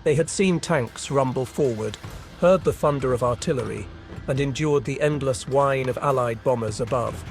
They had seen tanks rumble forward, heard the thunder of artillery, and endured the endless whine of Allied bombers above.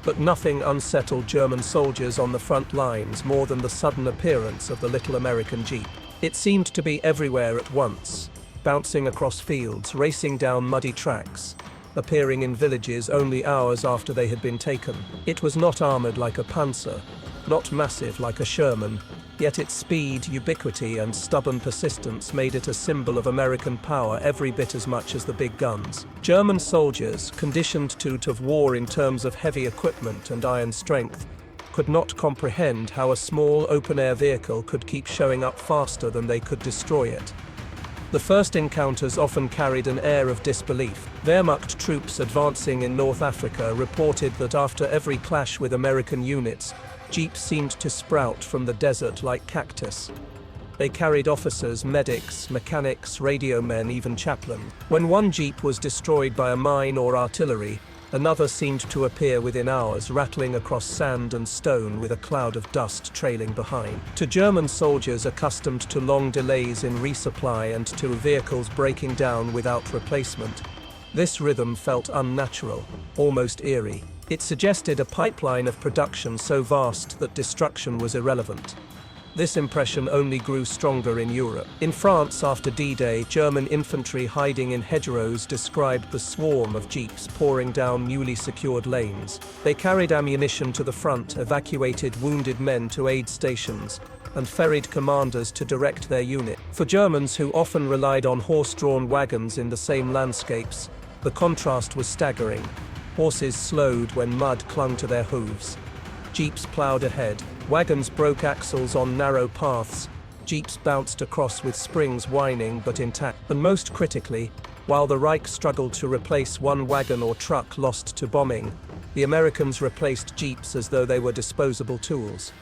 But nothing unsettled German soldiers on the front lines more than the sudden appearance of the little American Jeep. It seemed to be everywhere at once, bouncing across fields, racing down muddy tracks, appearing in villages only hours after they had been taken. It was not armored like a Panzer, not massive like a Sherman, yet its speed, ubiquity, and stubborn persistence made it a symbol of American power every bit as much as the big guns. German soldiers, conditioned to war in terms of heavy equipment and iron strength, could not comprehend how a small open-air vehicle could keep showing up faster than they could destroy it. The first encounters often carried an air of disbelief. Wehrmacht troops advancing in North Africa reported that after every clash with American units, Jeeps seemed to sprout from the desert like cactus. They carried officers, medics, mechanics, radio men, even chaplains. When one Jeep was destroyed by a mine or artillery, another seemed to appear within hours, rattling across sand and stone with a cloud of dust trailing behind. To German soldiers accustomed to long delays in resupply and to vehicles breaking down without replacement, this rhythm felt unnatural, almost eerie. It suggested a pipeline of production so vast that destruction was irrelevant. This impression only grew stronger in Europe. In France after D-Day, German infantry hiding in hedgerows described the swarm of jeeps pouring down newly secured lanes. They carried ammunition to the front, evacuated wounded men to aid stations, and ferried commanders to direct their unit. For Germans who often relied on horse-drawn wagons in the same landscapes, the contrast was staggering. Horses slowed when mud clung to their hooves. Jeeps plowed ahead. Wagons broke axles on narrow paths. Jeeps bounced across with springs whining but intact. And most critically, while the Reich struggled to replace one wagon or truck lost to bombing, the Americans replaced jeeps as though they were disposable tools.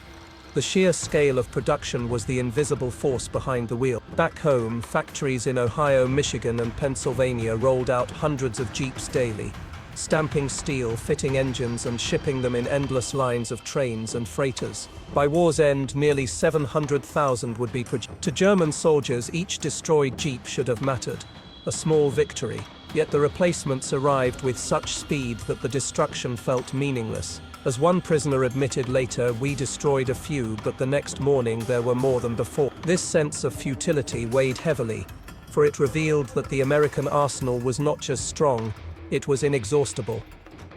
The sheer scale of production was the invisible force behind the wheel. Back home, factories in Ohio, Michigan, and Pennsylvania rolled out hundreds of jeeps daily, stamping steel, fitting engines, and shipping them in endless lines of trains and freighters. By war's end, nearly 700,000 would be produced. To German soldiers, each destroyed jeep should have mattered, a small victory. Yet the replacements arrived with such speed that the destruction felt meaningless. As one prisoner admitted later, "We destroyed a few, but the next morning there were more than before." This sense of futility weighed heavily, for it revealed that the American arsenal was not just strong, it was inexhaustible.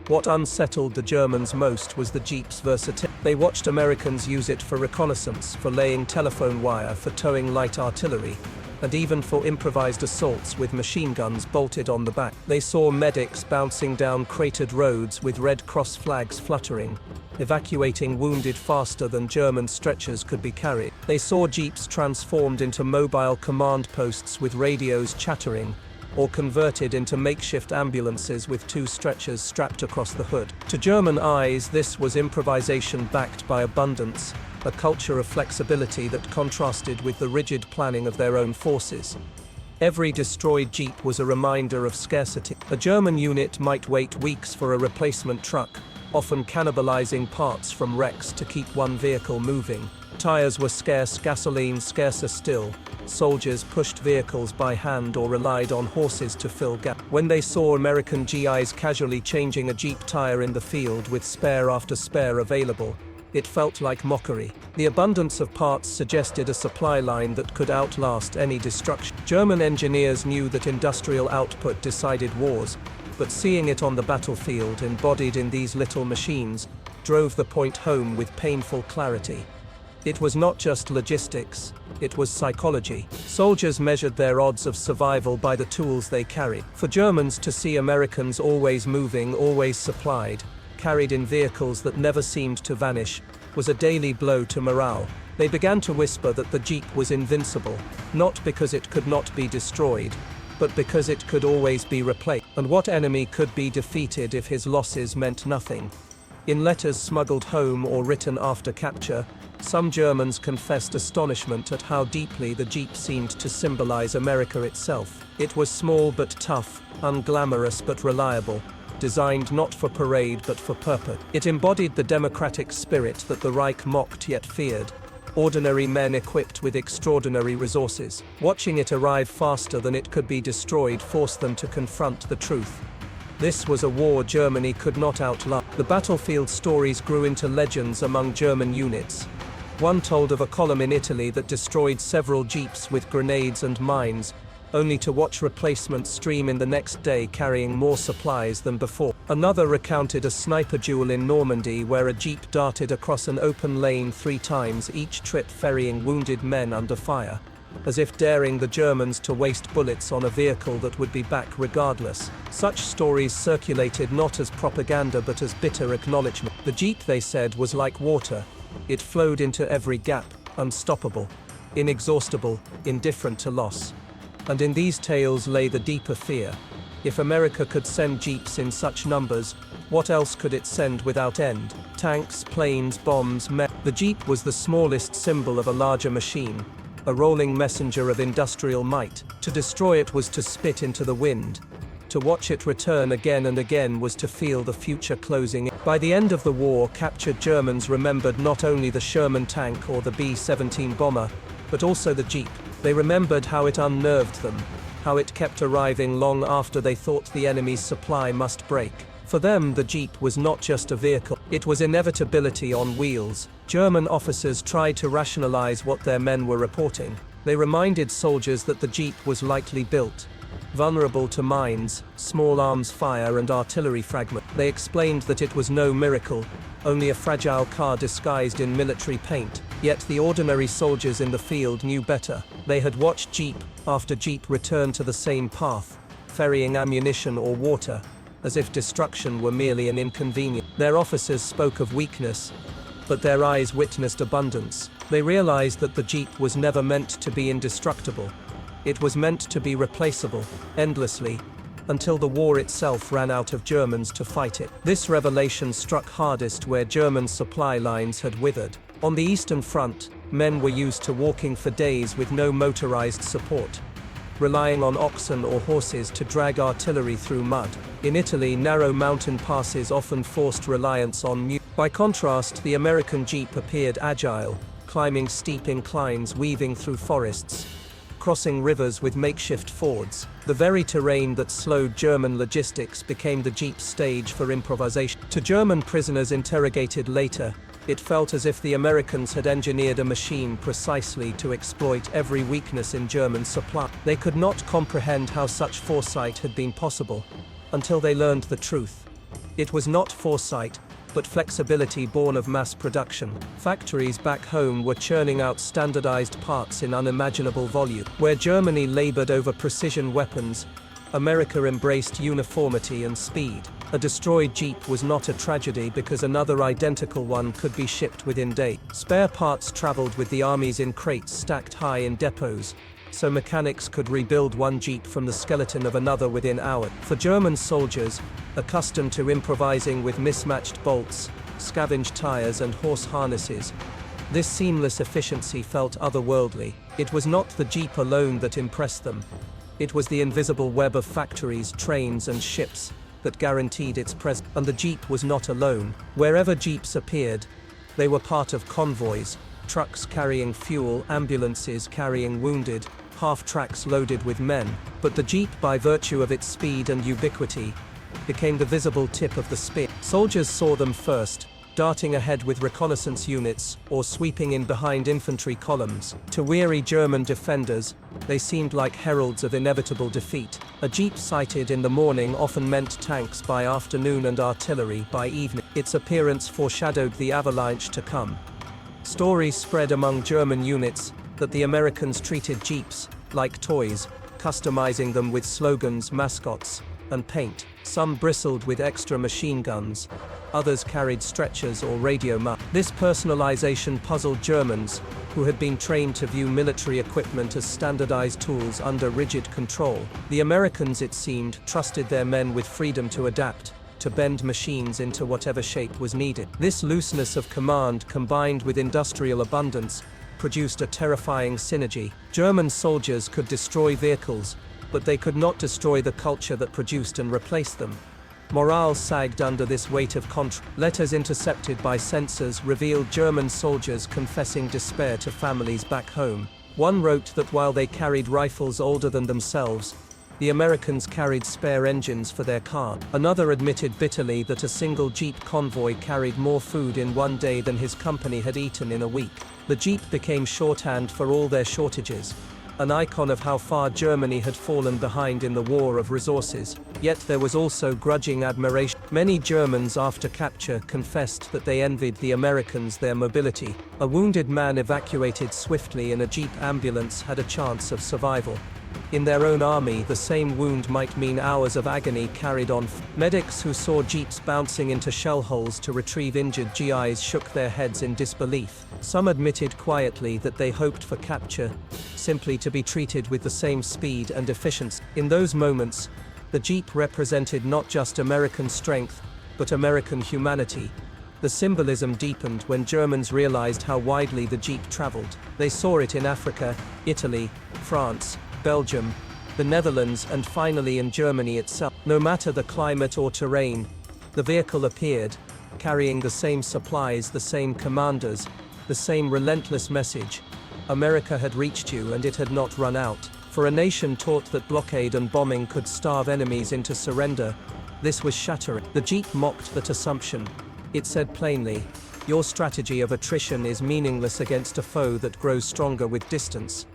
What unsettled the Germans most was the jeep's versatility. They watched Americans use it for reconnaissance, for laying telephone wire, for towing light artillery, and even for improvised assaults with machine guns bolted on the back. They saw medics bouncing down cratered roads with Red Cross flags fluttering, evacuating wounded faster than German stretchers could be carried. They saw jeeps transformed into mobile command posts with radios chattering, or converted into makeshift ambulances with two stretchers strapped across the hood. To German eyes, this was improvisation backed by abundance, a culture of flexibility that contrasted with the rigid planning of their own forces. Every destroyed jeep was a reminder of scarcity. A German unit might wait weeks for a replacement truck, often cannibalizing parts from wrecks to keep one vehicle moving. Tires were scarce, gasoline scarcer still. Soldiers pushed vehicles by hand or relied on horses to fill gaps. When they saw American GIs casually changing a jeep tire in the field with spare after spare available, it felt like mockery. The abundance of parts suggested a supply line that could outlast any destruction. German engineers knew that industrial output decided wars, but seeing it on the battlefield embodied in these little machines drove the point home with painful clarity. It was not just logistics, it was psychology. Soldiers measured their odds of survival by the tools they carried. For Germans to see Americans always moving, always supplied, carried in vehicles that never seemed to vanish, was a daily blow to morale. They began to whisper that the jeep was invincible, not because it could not be destroyed, but because it could always be replaced. And what enemy could be defeated if his losses meant nothing? In letters smuggled home or written after capture, some Germans confessed astonishment at how deeply the jeep seemed to symbolize America itself. It was small but tough, unglamorous but reliable, designed not for parade but for purpose. It embodied the democratic spirit that the Reich mocked yet feared, ordinary men equipped with extraordinary resources. Watching it arrive faster than it could be destroyed forced them to confront the truth. This was a war Germany could not outlast. The battlefield stories grew into legends among German units. One told of a column in Italy that destroyed several jeeps with grenades and mines, only to watch replacements stream in the next day carrying more supplies than before. Another recounted a sniper duel in Normandy where a jeep darted across an open lane 3 times, each trip ferrying wounded men under fire, as if daring the Germans to waste bullets on a vehicle that would be back regardless. Such stories circulated not as propaganda but as bitter acknowledgement. The jeep, they said, was like water. It flowed into every gap, unstoppable, inexhaustible, indifferent to loss. And in these tales lay the deeper fear. If America could send jeeps in such numbers, what else could it send without end? Tanks, planes, bombs, The jeep was the smallest symbol of a larger machine, a rolling messenger of industrial might. To destroy it was to spit into the wind. To watch it return again and again was to feel the future closing in. By the end of the war, captured Germans remembered not only the Sherman tank or the B-17 bomber, but also the jeep. They remembered how it unnerved them, how it kept arriving long after they thought the enemy's supply must break. For them, the jeep was not just a vehicle, it was inevitability on wheels. German officers tried to rationalize what their men were reporting. They reminded soldiers that the jeep was lightly built, vulnerable to mines, small arms fire and artillery fragments. They explained that it was no miracle, only a fragile car disguised in military paint. Yet the ordinary soldiers in the field knew better. They had watched jeep after jeep return to the same path, ferrying ammunition or water, as if destruction were merely an inconvenience. Their officers spoke of weakness, but their eyes witnessed abundance. They realized that the jeep was never meant to be indestructible. It was meant to be replaceable, endlessly, until the war itself ran out of Germans to fight it. This revelation struck hardest where German supply lines had withered. On the Eastern Front, men were used to walking for days with no motorized support, relying on oxen or horses to drag artillery through mud. In Italy, narrow mountain passes often forced reliance on mules. By contrast, the American jeep appeared agile, climbing steep inclines, weaving through forests, crossing rivers with makeshift fords. The very terrain that slowed German logistics became the jeep's stage for improvisation. To German prisoners interrogated later, it felt as if the Americans had engineered a machine precisely to exploit every weakness in German supply. They could not comprehend how such foresight had been possible, until they learned the truth. It was not foresight, but flexibility born of mass production. Factories back home were churning out standardized parts in unimaginable volume. Where Germany labored over precision weapons, America embraced uniformity and speed. A destroyed jeep was not a tragedy because another identical one could be shipped within days. Spare parts traveled with the armies in crates stacked high in depots, so mechanics could rebuild one jeep from the skeleton of another within hours. For German soldiers, accustomed to improvising with mismatched bolts, scavenged tires and horse harnesses, this seamless efficiency felt otherworldly. It was not the jeep alone that impressed them. It was the invisible web of factories, trains and ships that guaranteed its presence. And the jeep was not alone. Wherever jeeps appeared, they were part of convoys, trucks carrying fuel, ambulances carrying wounded, half-tracks loaded with men. But the jeep, by virtue of its speed and ubiquity, became the visible tip of the spear. Soldiers saw them first, darting ahead with reconnaissance units or sweeping in behind infantry columns. To weary German defenders, they seemed like heralds of inevitable defeat. A jeep sighted in the morning often meant tanks by afternoon and artillery by evening. Its appearance foreshadowed the avalanche to come. Stories spread among German units that the Americans treated jeeps like toys, customizing them with slogans, mascots, and paint. Some bristled with extra machine guns, others carried stretchers or radio masts. This personalization puzzled Germans, who had been trained to view military equipment as standardized tools under rigid control. The Americans, it seemed, trusted their men with freedom to adapt, to bend machines into whatever shape was needed. This looseness of command, combined with industrial abundance, produced a terrifying synergy. German soldiers could destroy vehicles, but they could not destroy the culture that produced and replaced them. Morale sagged under this weight of contrast. Letters intercepted by censors revealed German soldiers confessing despair to families back home. One wrote that while they carried rifles older than themselves, the Americans carried spare engines for their car. Another admitted bitterly that a single Jeep convoy carried more food in one day than his company had eaten in a week. The Jeep became shorthand for all their shortages, an icon of how far Germany had fallen behind in the war of resources. Yet there was also grudging admiration. Many Germans after capture confessed that they envied the Americans their mobility. A wounded man evacuated swiftly in a Jeep ambulance had a chance of survival. In their own army, the same wound might mean hours of agony carried on. Medics who saw Jeeps bouncing into shell holes to retrieve injured GIs shook their heads in disbelief. Some admitted quietly that they hoped for capture, simply to be treated with the same speed and efficiency. In those moments, the Jeep represented not just American strength, but American humanity. The symbolism deepened when Germans realized how widely the Jeep traveled. They saw it in Africa, Italy, France, Belgium, the Netherlands, and finally in Germany itself. No matter the climate or terrain, the vehicle appeared, carrying the same supplies, the same commanders, the same relentless message. America had reached you and it had not run out. For a nation taught that blockade and bombing could starve enemies into surrender, this was shattering. The Jeep mocked that assumption. It said plainly, your strategy of attrition is meaningless against a foe that grows stronger with distance.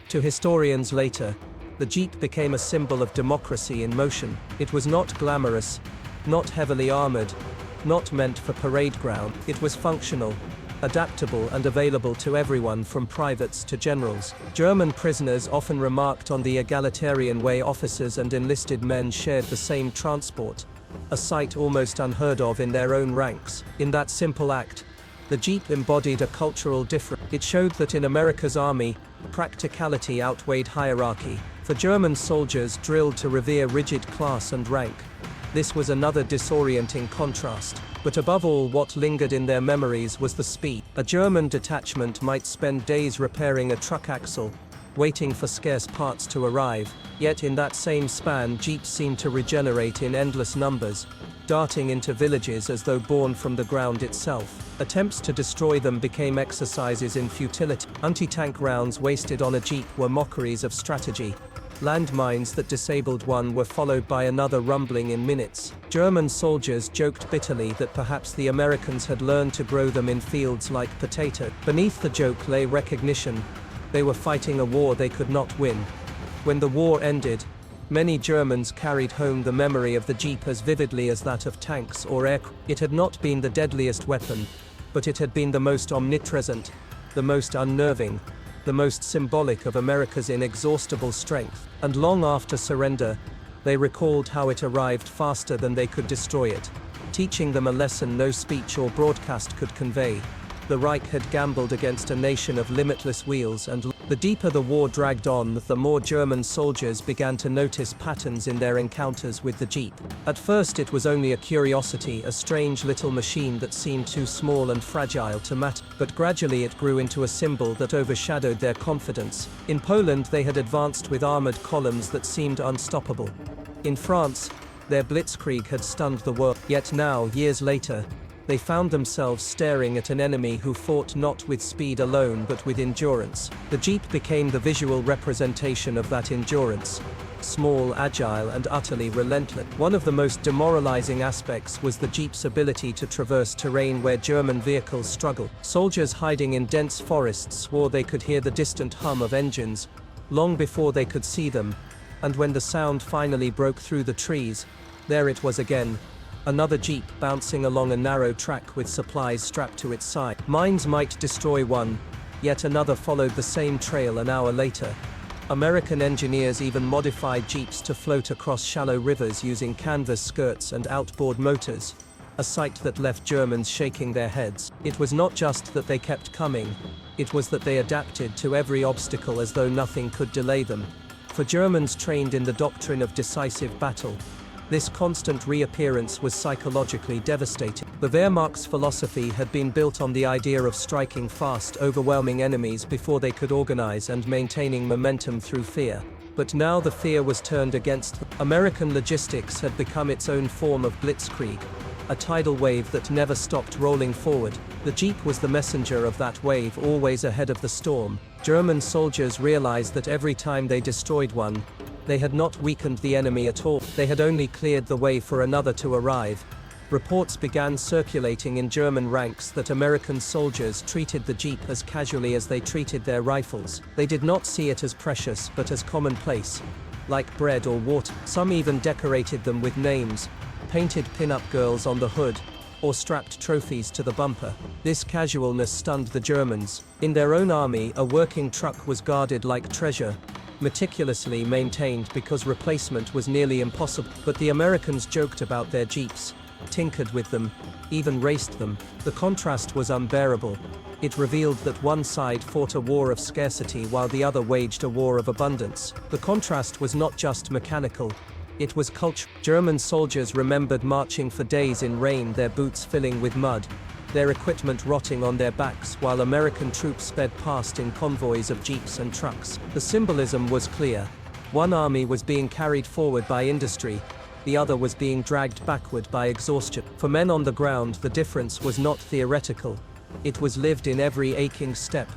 To historians later, the Jeep became a symbol of democracy in motion. It was not glamorous, not heavily armored, not meant for parade ground. It was functional, adaptable, and available to everyone from privates to generals. German prisoners often remarked on the egalitarian way officers and enlisted men shared the same transport, a sight almost unheard of in their own ranks. In that simple act, the Jeep embodied a cultural difference. It showed that in America's army, practicality outweighed hierarchy. For German soldiers drilled to revere rigid class and rank, this was another disorienting contrast. But above all, what lingered in their memories was the speed. A German detachment might spend days repairing a truck axle, waiting for scarce parts to arrive, yet in that same span Jeeps seemed to regenerate in endless numbers, darting into villages as though born from the ground itself. Attempts to destroy them became exercises in futility. Anti-tank rounds wasted on a Jeep were mockeries of strategy. Landmines that disabled one were followed by another rumbling in minutes. German soldiers joked bitterly that perhaps the Americans had learned to grow them in fields like potato. Beneath the joke lay recognition. They were fighting a war they could not win. When the war ended, many Germans carried home the memory of the Jeep as vividly as that of tanks or aircraft. It had not been the deadliest weapon, but it had been the most omnipresent, the most unnerving, the most symbolic of America's inexhaustible strength. And long after surrender, they recalled how it arrived faster than they could destroy it, teaching them a lesson no speech or broadcast could convey. The Reich had gambled against a nation of limitless wheels, and the deeper the war dragged on, the more German soldiers began to notice patterns in their encounters with the Jeep. At first it was only a curiosity, a strange little machine that seemed too small and fragile to matter, but gradually it grew into a symbol that overshadowed their confidence. In Poland they had advanced with armored columns that seemed unstoppable. In France, their blitzkrieg had stunned the world. Yet now, years later, they found themselves staring at an enemy who fought not with speed alone but with endurance. The Jeep became the visual representation of that endurance. Small, agile, and utterly relentless. One of the most demoralizing aspects was the Jeep's ability to traverse terrain where German vehicles struggled. Soldiers hiding in dense forests swore they could hear the distant hum of engines long before they could see them, and when the sound finally broke through the trees, there it was again. Another Jeep bouncing along a narrow track with supplies strapped to its side. Mines might destroy one, yet another followed the same trail an hour later. American engineers even modified Jeeps to float across shallow rivers using canvas skirts and outboard motors, a sight that left Germans shaking their heads. It was not just that they kept coming, it was that they adapted to every obstacle as though nothing could delay them. For Germans trained in the doctrine of decisive battle, this constant reappearance was psychologically devastating. The Wehrmacht's philosophy had been built on the idea of striking fast, overwhelming enemies before they could organize, and maintaining momentum through fear. But now the fear was turned against them. American logistics had become its own form of blitzkrieg, a tidal wave that never stopped rolling forward. The Jeep was the messenger of that wave, always ahead of the storm. German soldiers realized that every time they destroyed one, they had not weakened the enemy at all. They had only cleared the way for another to arrive. Reports began circulating in German ranks that American soldiers treated the Jeep as casually as they treated their rifles. They did not see it as precious but as commonplace, like bread or water. Some even decorated them with names, painted pin-up girls on the hood, or strapped trophies to the bumper. This casualness stunned the Germans. In their own army, a working truck was guarded like treasure, meticulously maintained because replacement was nearly impossible. But the Americans joked about their Jeeps, tinkered with them, even raced them. The contrast was unbearable. It revealed that one side fought a war of scarcity while the other waged a war of abundance. The contrast was not just mechanical, it was cultural. German soldiers remembered marching for days in rain, their boots filling with mud, their equipment rotting on their backs, while American troops sped past in convoys of jeeps and trucks. The symbolism was clear. One army was being carried forward by industry, the other was being dragged backward by exhaustion. For men on the ground, the difference was not theoretical. It was lived in every aching step,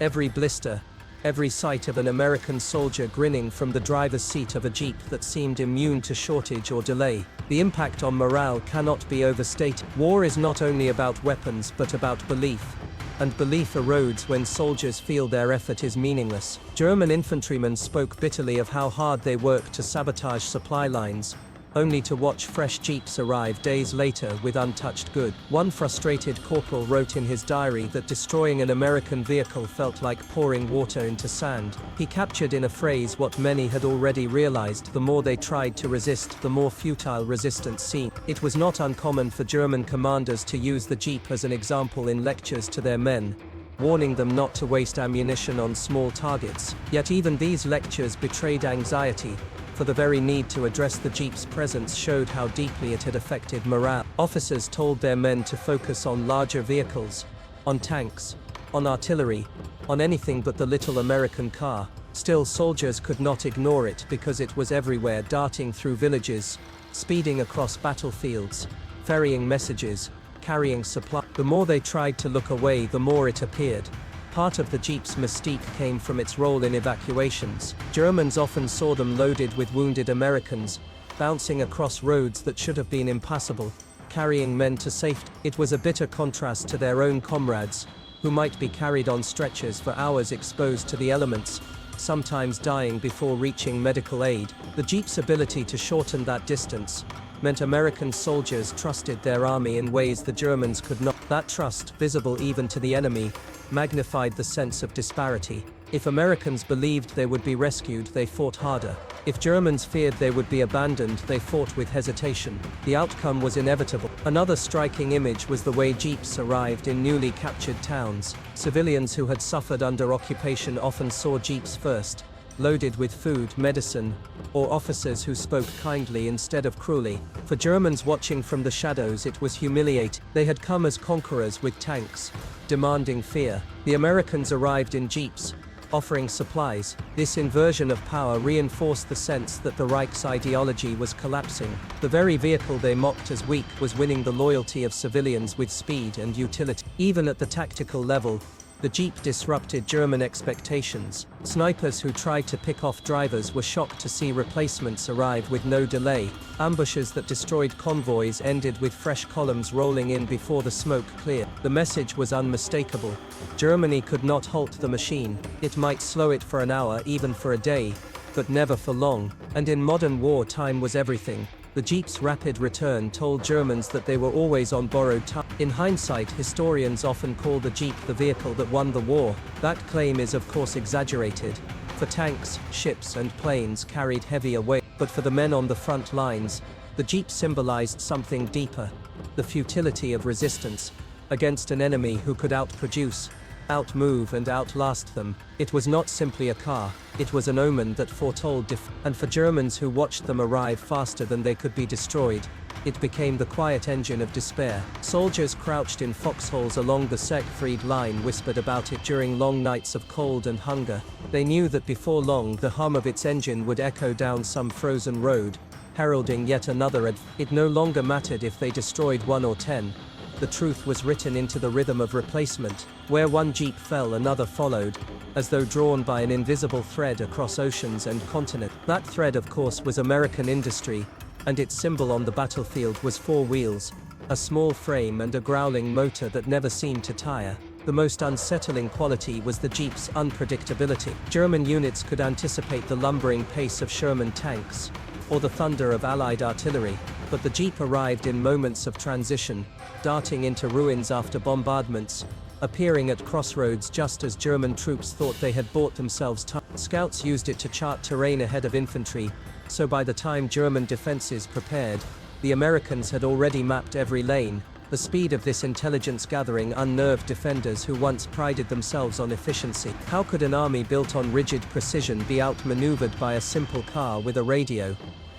every blister, every sight of an American soldier grinning from the driver's seat of a Jeep that seemed immune to shortage or delay. The impact on morale cannot be overstated. War is not only about weapons but about belief. And belief erodes when soldiers feel their effort is meaningless. German infantrymen spoke bitterly of how hard they worked to sabotage supply lines, only to watch fresh jeeps arrive days later with untouched goods. One frustrated corporal wrote in his diary that destroying an American vehicle felt like pouring water into sand. He captured in a phrase what many had already realized: the more they tried to resist, the more futile resistance seemed. It was not uncommon for German commanders to use the Jeep as an example in lectures to their men, warning them not to waste ammunition on small targets. Yet even these lectures betrayed anxiety, for the very need to address the Jeep's presence showed how deeply it had affected morale. Officers told their men to focus on larger vehicles, on tanks, on artillery, on anything but the little American car. Still, soldiers could not ignore it because it was everywhere, darting through villages, speeding across battlefields, ferrying messages, carrying supplies. The more they tried to look away, the more it appeared. Part of the Jeep's mystique came from its role in evacuations. Germans often saw them loaded with wounded Americans, bouncing across roads that should have been impassable, carrying men to safety. It was a bitter contrast to their own comrades, who might be carried on stretchers for hours exposed to the elements, sometimes dying before reaching medical aid. The Jeep's ability to shorten that distance meant American soldiers trusted their army in ways the Germans could not. That trust, visible even to the enemy, magnified the sense of disparity. If Americans believed they would be rescued, they fought harder. If Germans feared they would be abandoned, they fought with hesitation. The outcome was inevitable. Another striking image was the way Jeeps arrived in newly captured towns. Civilians who had suffered under occupation often saw Jeeps first, loaded with food, medicine, or officers who spoke kindly instead of cruelly. For Germans watching from the shadows, it was humiliating. They had come as conquerors with tanks, demanding fear. The Americans arrived in Jeeps, offering supplies. This inversion of power reinforced the sense that the Reich's ideology was collapsing. The very vehicle they mocked as weak was winning the loyalty of civilians with speed and utility. Even at the tactical level, the Jeep disrupted German expectations. Snipers who tried to pick off drivers were shocked to see replacements arrive with no delay. Ambushes that destroyed convoys ended with fresh columns rolling in before the smoke cleared. The message was unmistakable. Germany could not halt the machine. It might slow it for an hour, even for a day, but never for long. And in modern war, time was everything. The Jeep's rapid return told Germans that they were always on borrowed time. In hindsight, historians often call the Jeep the vehicle that won the war. That claim is of course exaggerated, for tanks, ships and planes carried heavier weight. But for the men on the front lines, the Jeep symbolized something deeper: the futility of resistance against an enemy who could outproduce, outmove and outlast them. It was not simply a car, it was an omen that foretold and for Germans who watched them arrive faster than they could be destroyed, it became the quiet engine of despair. Soldiers crouched in foxholes along the Siegfried line whispered about it during long nights of cold and hunger. They knew that before long the hum of its engine would echo down some frozen road, heralding yet another It no longer mattered if they destroyed 1 or 10. The truth was written into the rhythm of replacement. Where one jeep fell, another followed, as though drawn by an invisible thread across oceans and continents. That thread, of course, was American industry, and its symbol on the battlefield was 4 wheels, a small frame and a growling motor that never seemed to tire. The most unsettling quality was the jeep's unpredictability. German units could anticipate the lumbering pace of Sherman tanks, or the thunder of Allied artillery, but the jeep arrived in moments of transition, darting into ruins after bombardments, appearing at crossroads just as German troops thought they had bought themselves time. Scouts used it to chart terrain ahead of infantry, so by the time German defenses prepared, the Americans had already mapped every lane. The speed of this intelligence gathering unnerved defenders who once prided themselves on efficiency. How could an army built on rigid precision be outmaneuvered by a simple car with a radio?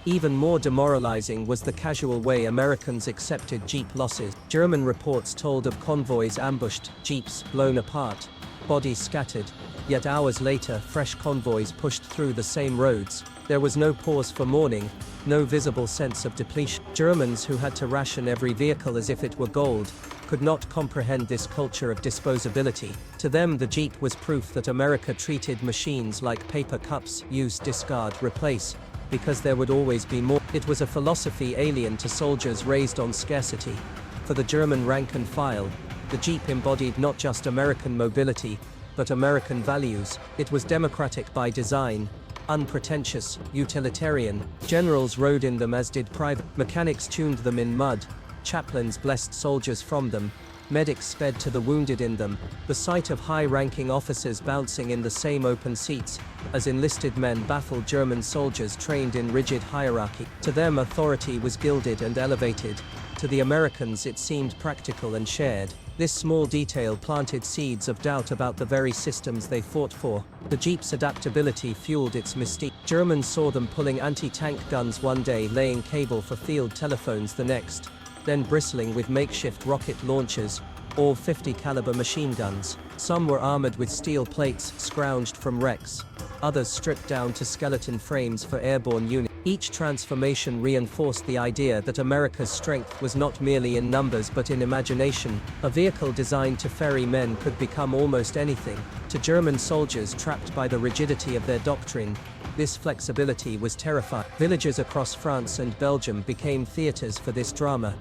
Even more demoralizing was the casual way Americans accepted jeep losses. German reports told of convoys ambushed, jeeps blown apart, bodies scattered, yet hours later fresh convoys pushed through the same roads. There was no pause for mourning, no visible sense of depletion. Germans, who had to ration every vehicle as if it were gold, could not comprehend this culture of disposability. To them, the jeep was proof that America treated machines like paper cups: use, discard, replace, because there would always be more. It was a philosophy alien to soldiers raised on scarcity. For the German rank and file, the jeep embodied not just American mobility, but American values. It was democratic by design, unpretentious, utilitarian. Generals rode in them as did private. Mechanics tuned them in mud. Chaplains blessed soldiers from them. Medics sped to the wounded in them. The sight of high-ranking officers bouncing in the same open seats as enlisted men baffled German soldiers trained in rigid hierarchy. To them, authority was gilded and elevated. To the Americans, it seemed practical and shared. This small detail planted seeds of doubt about the very systems they fought for. The jeep's adaptability fueled its mystique. Germans saw them pulling anti-tank guns one day, laying cable for field telephones the next, then bristling with makeshift rocket launchers, all 50 caliber machine guns. Some were armored with steel plates scrounged from wrecks, others stripped down to skeleton frames for airborne units. Each transformation reinforced the idea that America's strength was not merely in numbers but in imagination. A vehicle designed to ferry men could become almost anything. To German soldiers trapped by the rigidity of their doctrine, this flexibility was terrifying. Villages across France and Belgium became theaters for this drama.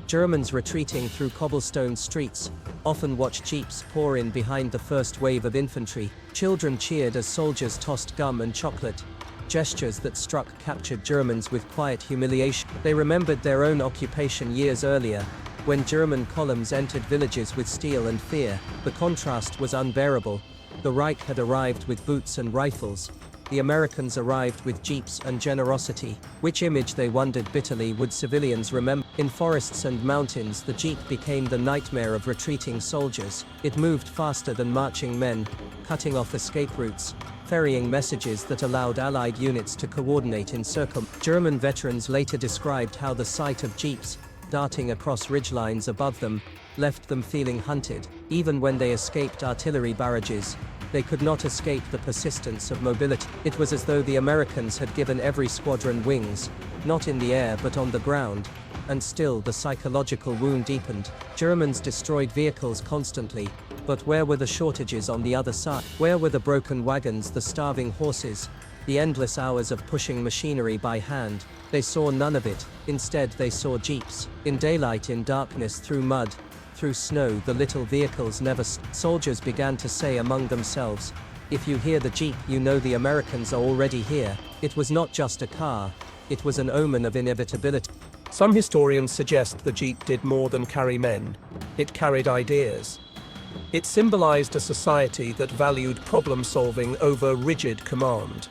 Germans retreating through cobblestone streets often watched jeeps pour in behind the first wave of infantry. Children cheered as soldiers tossed gum and chocolate, gestures that struck captured Germans with quiet humiliation. They remembered their own occupation years earlier, when German columns entered villages with steel and fear. The contrast was unbearable. The Reich had arrived with boots and rifles. The Americans arrived with jeeps and generosity. Which image, they wondered bitterly, would civilians remember? In forests and mountains, the jeep became the nightmare of retreating soldiers. It moved faster than marching men, cutting off escape routes, ferrying messages that allowed Allied units to coordinate in circle. German veterans later described how the sight of jeeps darting across ridgelines above them left them feeling hunted. Even when they escaped artillery barrages, they could not escape the persistence of mobility. It was as though the Americans had given every squadron wings, not in the air but on the ground, and still the psychological wound deepened. Germans destroyed vehicles constantly, but where were the shortages on the other side? Where were the broken wagons, the starving horses, the endless hours of pushing machinery by hand? They saw none of it. Instead, they saw jeeps. In daylight, in darkness, through mud, through snow, the little vehicles never Soldiers began to say among themselves, "If you hear the jeep, you know the Americans are already here." It was not just a car, it was an omen of inevitability. Some historians suggest the jeep did more than carry men. It carried ideas. It symbolized a society that valued problem-solving over rigid command,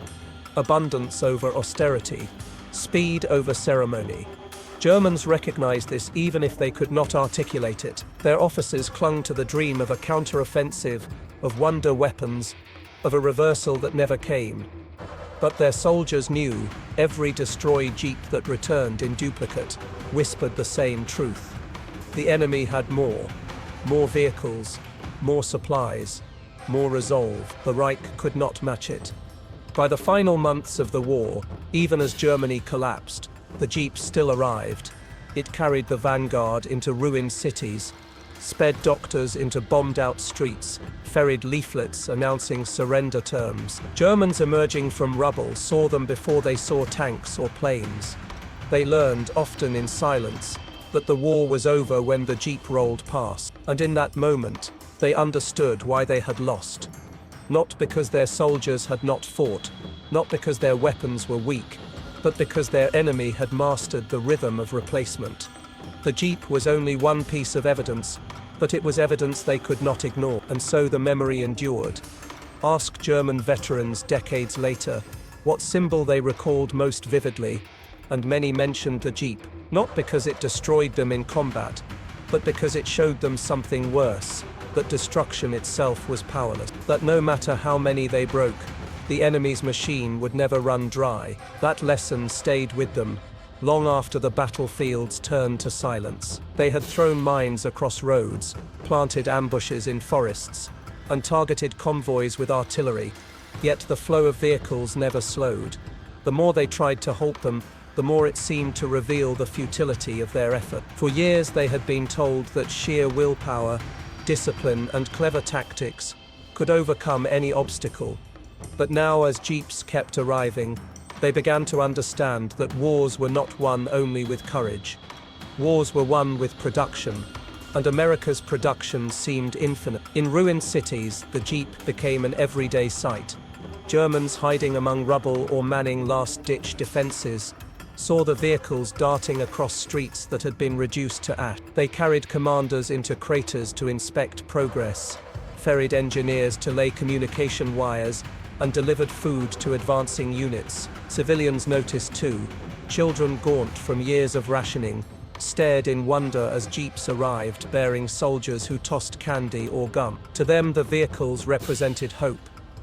abundance over austerity, speed over ceremony. Germans recognized this even if they could not articulate it. Their officers clung to the dream of a counter-offensive, of wonder weapons, of a reversal that never came. But their soldiers knew every destroyed jeep that returned in duplicate whispered the same truth. The enemy had more vehicles, more supplies, more resolve. The Reich could not match it. By the final months of the war, even as Germany collapsed, the jeep still arrived. It carried the vanguard into ruined cities, sped doctors into bombed-out streets, ferried leaflets announcing surrender terms. Germans emerging from rubble saw them before they saw tanks or planes. They learned, often in silence, that the war was over when the jeep rolled past. And in that moment, they understood why they had lost. Not because their soldiers had not fought, not because their weapons were weak, but because their enemy had mastered the rhythm of replacement. The jeep was only one piece of evidence, but it was evidence they could not ignore, and so the memory endured. Ask German veterans decades later what symbol they recalled most vividly, and many mentioned the jeep, not because it destroyed them in combat, but because it showed them something worse, that destruction itself was powerless, that no matter how many they broke, the enemy's machine would never run dry. That lesson stayed with them long after the battlefields turned to silence. They had thrown mines across roads, planted ambushes in forests, and targeted convoys with artillery, yet the flow of vehicles never slowed. The more they tried to halt them, the more it seemed to reveal the futility of their effort. For years they had been told that sheer willpower, discipline, and clever tactics could overcome any obstacle. But now, as jeeps kept arriving, they began to understand that wars were not won only with courage. Wars were won with production, and America's production seemed infinite. In ruined cities, the jeep became an everyday sight. Germans hiding among rubble or manning last-ditch defenses saw the vehicles darting across streets that had been reduced to ash. They carried commanders into craters to inspect progress, ferried engineers to lay communication wires, and delivered food to advancing units. Civilians noticed too. Children, gaunt from years of rationing, stared in wonder as jeeps arrived bearing soldiers who tossed candy or gum. To them, the vehicles represented hope.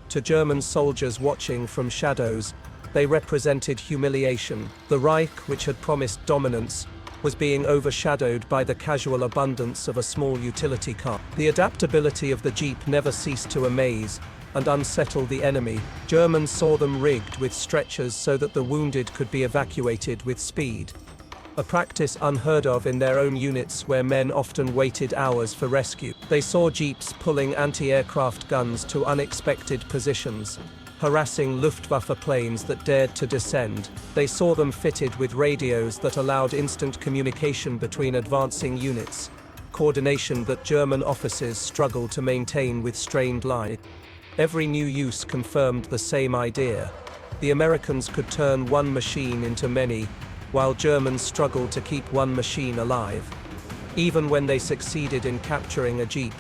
To German soldiers watching from shadows, they represented humiliation. The Reich, which had promised dominance, was being overshadowed by the casual abundance of a small utility car. The adaptability of the jeep never ceased to amaze and unsettle the enemy. Germans saw them rigged with stretchers so that the wounded could be evacuated with speed, a practice unheard of in their own units where men often waited hours for rescue. They saw jeeps pulling anti-aircraft guns to unexpected positions, harassing Luftwaffe planes that dared to descend. They saw them fitted with radios that allowed instant communication between advancing units, coordination that German officers struggled to maintain with strained lines. Every new use confirmed the same idea. The Americans could turn one machine into many, while Germans struggled to keep one machine alive. Even when they succeeded in capturing a jeep,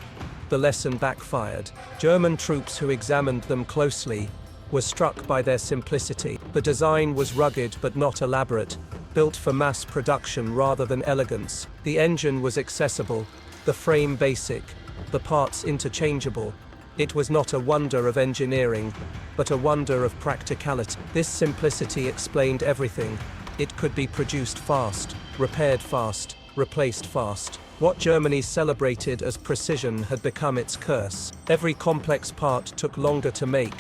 the lesson backfired. German troops who examined them closely were struck by their simplicity. The design was rugged but not elaborate, built for mass production rather than elegance. The engine was accessible, the frame basic, the parts interchangeable. It was not a wonder of engineering, but a wonder of practicality. This simplicity explained everything. It could be produced fast, repaired fast, replaced fast. What Germany celebrated as precision had become its curse. Every complex part took longer to make,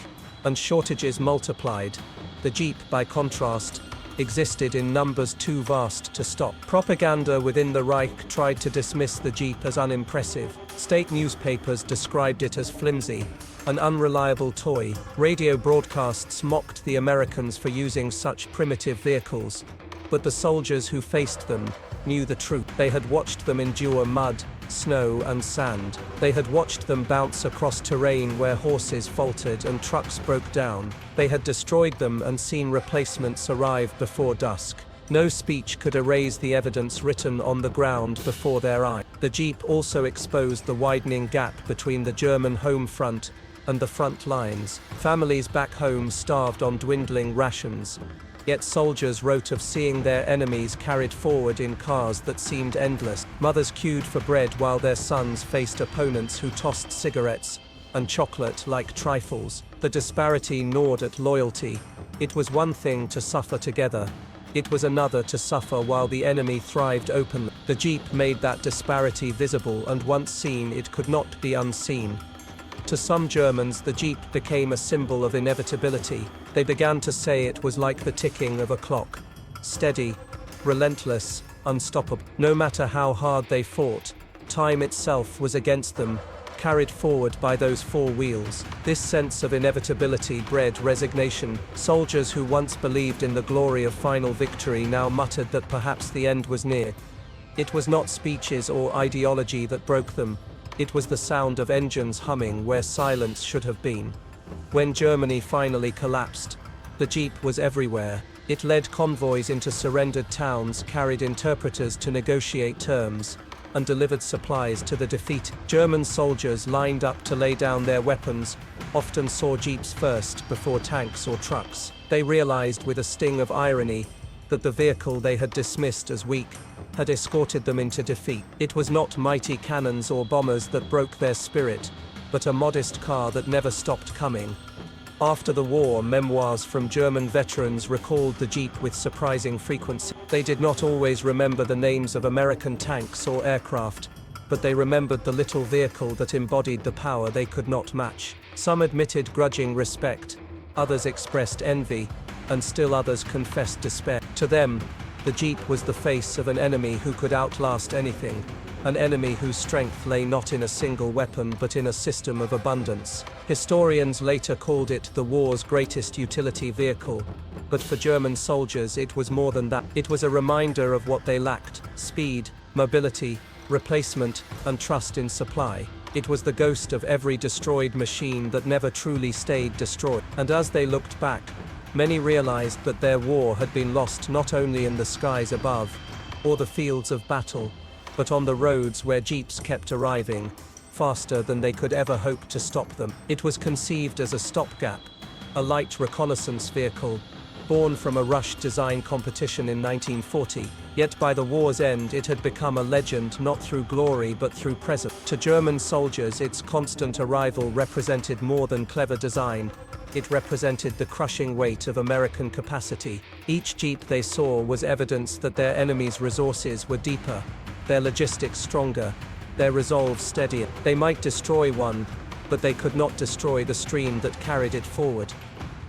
and shortages multiplied. The jeep, by contrast, existed in numbers too vast to stop. Propaganda within the Reich tried to dismiss the jeep as unimpressive. State newspapers described it as flimsy, an unreliable toy. Radio broadcasts mocked the Americans for using such primitive vehicles, but the soldiers who faced them knew the truth. They had watched them endure mud, snow, and sand. They had watched them bounce across terrain where horses faltered and trucks broke down. They had destroyed them and seen replacements arrive before dusk. No speech could erase the evidence written on the ground before their eyes. The jeep also exposed the widening gap between the German home front and the front lines. Families back home starved on dwindling rations. Yet soldiers wrote of seeing their enemies carried forward in cars that seemed endless. Mothers queued for bread while their sons faced opponents who tossed cigarettes and chocolate like trifles. The disparity gnawed at loyalty. It was one thing to suffer together. It was another to suffer while the enemy thrived openly. The Jeep made that disparity visible, and once seen, it could not be unseen. To some Germans, the Jeep became a symbol of inevitability. They began to say it was like the ticking of a clock. Steady, relentless, unstoppable. No matter how hard they fought, time itself was against them, carried forward by those four wheels. This sense of inevitability bred resignation. Soldiers who once believed in the glory of final victory now muttered that perhaps the end was near. It was not speeches or ideology that broke them. It was the sound of engines humming where silence should have been. When Germany finally collapsed, the Jeep was everywhere. It led convoys into surrendered towns, carried interpreters to negotiate terms, and delivered supplies to the defeated. German soldiers lined up to lay down their weapons often saw jeeps first before tanks or trucks. They realized with a sting of irony that the vehicle they had dismissed as weak had escorted them into defeat. It was not mighty cannons or bombers that broke their spirit, but a modest car that never stopped coming. After the war, memoirs from German veterans recalled the Jeep with surprising frequency. They did not always remember the names of American tanks or aircraft, but they remembered the little vehicle that embodied the power they could not match. Some admitted grudging respect, others expressed envy, and still others confessed despair. To them, the Jeep was the face of an enemy who could outlast anything. An enemy whose strength lay not in a single weapon but in a system of abundance. Historians later called it the war's greatest utility vehicle, but for German soldiers it was more than that. It was a reminder of what they lacked: speed, mobility, replacement, and trust in supply. It was the ghost of every destroyed machine that never truly stayed destroyed. And as they looked back, many realized that their war had been lost not only in the skies above, or the fields of battle, but on the roads where jeeps kept arriving, faster than they could ever hope to stop them. It was conceived as a stopgap, a light reconnaissance vehicle, born from a rush design competition in 1940. Yet by the war's end it had become a legend not through glory but through presence. To German soldiers, its constant arrival represented more than clever design. It represented the crushing weight of American capacity. Each jeep they saw was evidence that their enemies' resources were deeper, their logistics stronger, their resolve steadier. They might destroy one, but they could not destroy the stream that carried it forward.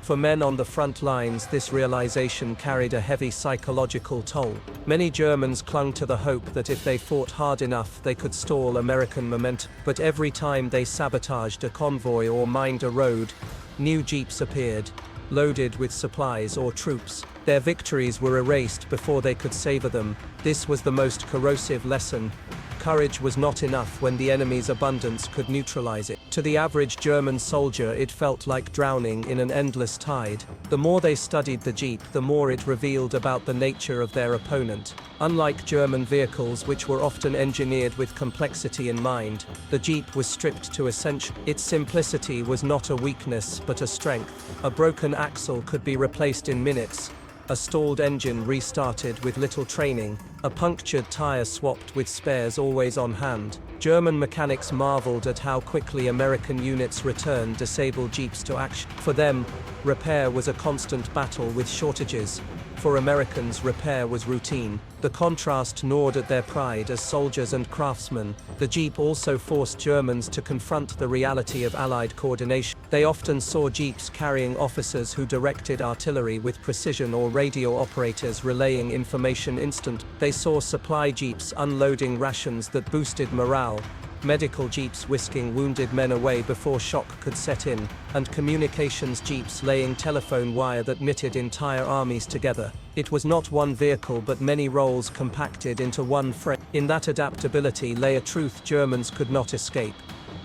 For men on the front lines, this realization carried a heavy psychological toll. Many Germans clung to the hope that if they fought hard enough they could stall American momentum. But every time they sabotaged a convoy or mined a road, new jeeps appeared, loaded with supplies or troops. Their victories were erased before they could savor them. This was the most corrosive lesson. Courage was not enough when the enemy's abundance could neutralize it. To the average German soldier, it felt like drowning in an endless tide. The more they studied the Jeep, the more it revealed about the nature of their opponent. Unlike German vehicles, which were often engineered with complexity in mind, the Jeep was stripped to essential. Its simplicity was not a weakness, but a strength. A broken axle could be replaced in minutes, a stalled engine restarted with little training, a punctured tire swapped with spares always on hand. German mechanics marveled at how quickly American units returned disabled jeeps to action. For them, repair was a constant battle with shortages. For Americans, repair was routine. The contrast gnawed at their pride as soldiers and craftsmen. The Jeep also forced Germans to confront the reality of Allied coordination. They often saw jeeps carrying officers who directed artillery with precision or radio operators relaying information instantly. They saw supply jeeps unloading rations that boosted morale, medical jeeps whisking wounded men away before shock could set in, and communications jeeps laying telephone wire that knitted entire armies together. It was not one vehicle but many roles compacted into one frame. In that adaptability lay a truth Germans could not escape.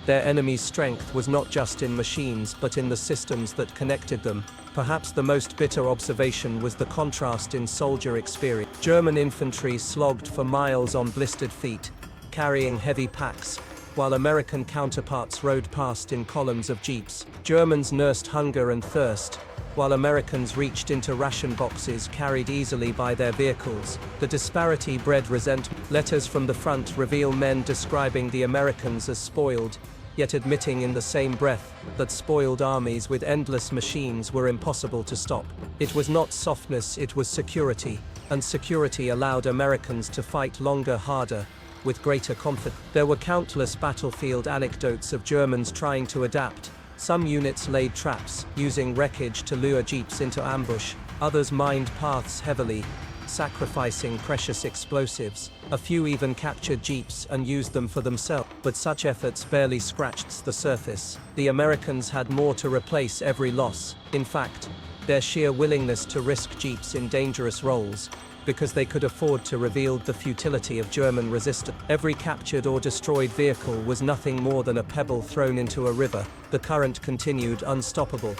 Their enemy's strength was not just in machines but in the systems that connected them. Perhaps the most bitter observation was the contrast in soldier experience. German infantry slogged for miles on blistered feet, carrying heavy packs, while American counterparts rode past in columns of jeeps. Germans nursed hunger and thirst, while Americans reached into ration boxes carried easily by their vehicles. The disparity bred resentment. Letters from the front reveal men describing the Americans as spoiled, yet admitting in the same breath that spoiled armies with endless machines were impossible to stop. It was not softness, it was security, and security allowed Americans to fight longer, harder, with greater confidence. There were countless battlefield anecdotes of Germans trying to adapt. Some units laid traps, using wreckage to lure jeeps into ambush. Others mined paths heavily, sacrificing precious explosives. A few even captured jeeps and used them for themselves, but such efforts barely scratched the surface. The Americans had more to replace every loss. In fact, their sheer willingness to risk jeeps in dangerous roles, because they could afford to, revealed the futility of German resistance. Every captured or destroyed vehicle was nothing more than a pebble thrown into a river. The current continued unstoppable.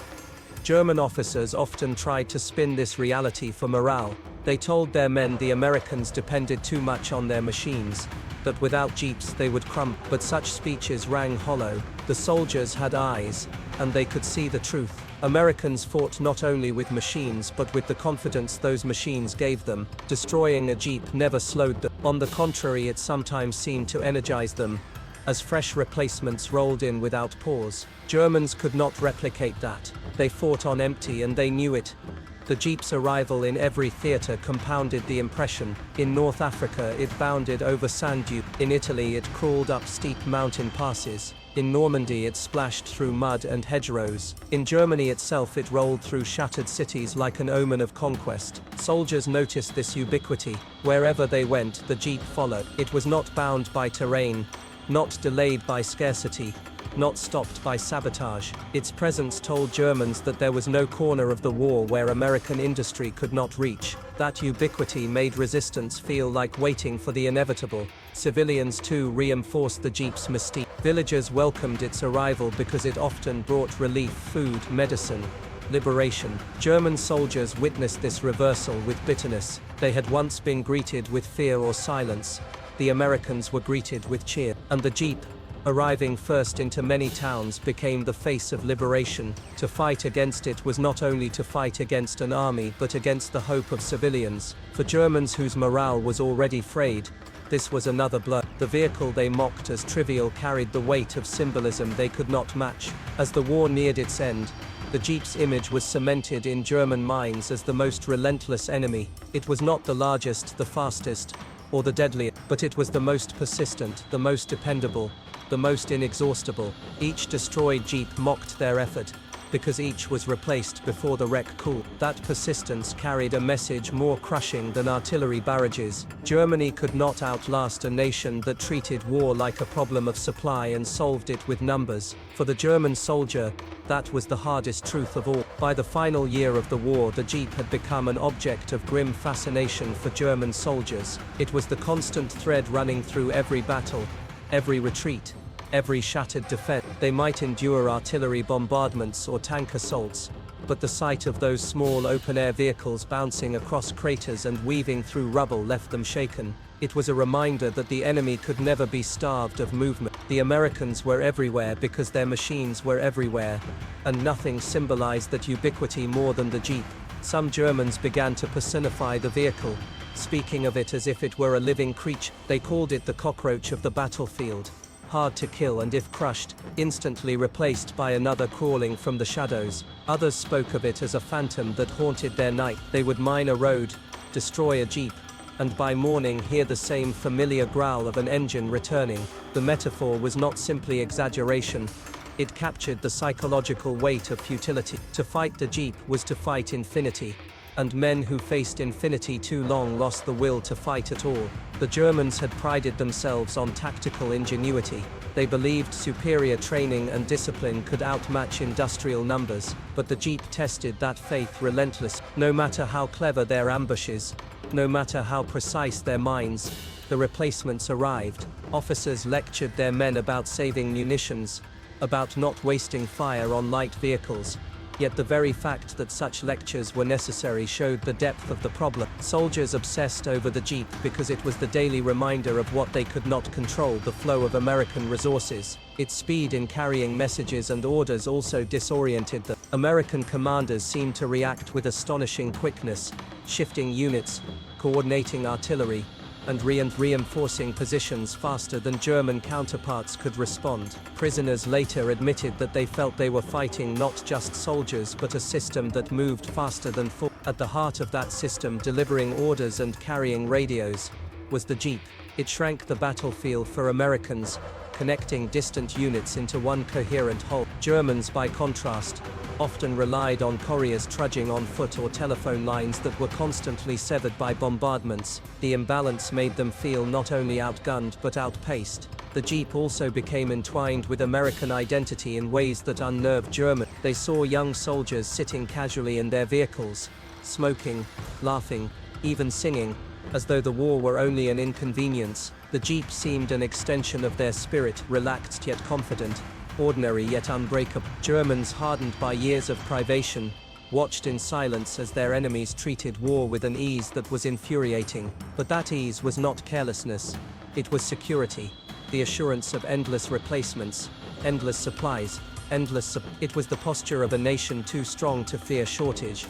German officers often tried to spin this reality for morale. They told their men the Americans depended too much on their machines, that without jeeps they would crumble. But such speeches rang hollow. The soldiers had eyes, and they could see the truth. Americans fought not only with machines but with the confidence those machines gave them. Destroying a jeep never slowed them. On the contrary, it sometimes seemed to energize them, as fresh replacements rolled in without pause. Germans could not replicate that. They fought on empty and they knew it. The jeep's arrival in every theater compounded the impression. In North Africa it bounded over sand dunes. In Italy it crawled up steep mountain passes. In Normandy it splashed through mud and hedgerows. In Germany itself it rolled through shattered cities like an omen of conquest. Soldiers noticed this ubiquity. Wherever they went, the jeep followed. It was not bound by terrain, not delayed by scarcity, not stopped by sabotage. Its presence told Germans that there was no corner of the war where American industry could not reach. That ubiquity made resistance feel like waiting for the inevitable. Civilians too reinforced the jeep's mystique. Villagers welcomed its arrival because it often brought relief, food, medicine, liberation. German soldiers witnessed this reversal with bitterness. They had once been greeted with fear or silence. The Americans were greeted with cheer. And the jeep, arriving first into many towns, became the face of liberation. To fight against it was not only to fight against an army but against the hope of civilians. For Germans whose morale was already frayed, this was another blow. The vehicle they mocked as trivial carried the weight of symbolism they could not match. As the war neared its end, the jeep's image was cemented in German minds as the most relentless enemy. It was not the largest, the fastest, or the deadliest, but it was the most persistent, the most dependable, the most inexhaustible. Each destroyed jeep mocked their effort, because each was replaced before the wreck cooled. That persistence carried a message more crushing than artillery barrages. Germany could not outlast a nation that treated war like a problem of supply and solved it with numbers. For the German soldier, that was the hardest truth of all. By the final year of the war, the jeep had become an object of grim fascination for German soldiers. It was the constant thread running through every battle, every retreat, every shattered defense. They might endure artillery bombardments or tank assaults, but the sight of those small open-air vehicles bouncing across craters and weaving through rubble left them shaken. It was a reminder that the enemy could never be starved of movement. The Americans were everywhere because their machines were everywhere, and nothing symbolized that ubiquity more than the jeep. Some Germans began to personify the vehicle, speaking of it as if it were a living creature. They called it the cockroach of the battlefield. Hard to kill and, if crushed, instantly replaced by another crawling from the shadows. Others spoke of it as a phantom that haunted their night. They would mine a road, destroy a jeep, and by morning hear the same familiar growl of an engine returning. The metaphor was not simply exaggeration. It captured the psychological weight of futility. To fight the jeep was to fight infinity. And men who faced infinity too long lost the will to fight at all. The Germans had prided themselves on tactical ingenuity. They believed superior training and discipline could outmatch industrial numbers, but the jeep tested that faith relentlessly. No matter how clever their ambushes, no matter how precise their mines, the replacements arrived. Officers lectured their men about saving munitions, about not wasting fire on light vehicles, Yet the very fact that such lectures were necessary showed the depth of the problem. Soldiers obsessed over the Jeep because it was the daily reminder of what they could not control: the flow of American resources. Its speed in carrying messages and orders also disoriented them. American commanders seemed to react with astonishing quickness, shifting units, coordinating artillery, and reinforcing positions faster than German counterparts could respond. Prisoners later admitted that they felt they were fighting not just soldiers but a system that moved faster than thought. At the heart of that system, delivering orders and carrying radios, was the Jeep. It shrank the battlefield for Americans, connecting distant units into one coherent whole. Germans, by contrast, often relied on couriers trudging on foot or telephone lines that were constantly severed by bombardments. The imbalance made them feel not only outgunned but outpaced. The Jeep also became entwined with American identity in ways that unnerved Germans. They saw young soldiers sitting casually in their vehicles, smoking, laughing, even singing, as though the war were only an inconvenience. The Jeep seemed an extension of their spirit, relaxed yet confident, ordinary yet unbreakable. Germans, hardened by years of privation, watched in silence as their enemies treated war with an ease that was infuriating. But that ease was not carelessness. It was security, the assurance of endless replacements, endless supplies, It was the posture of a nation too strong to fear shortage.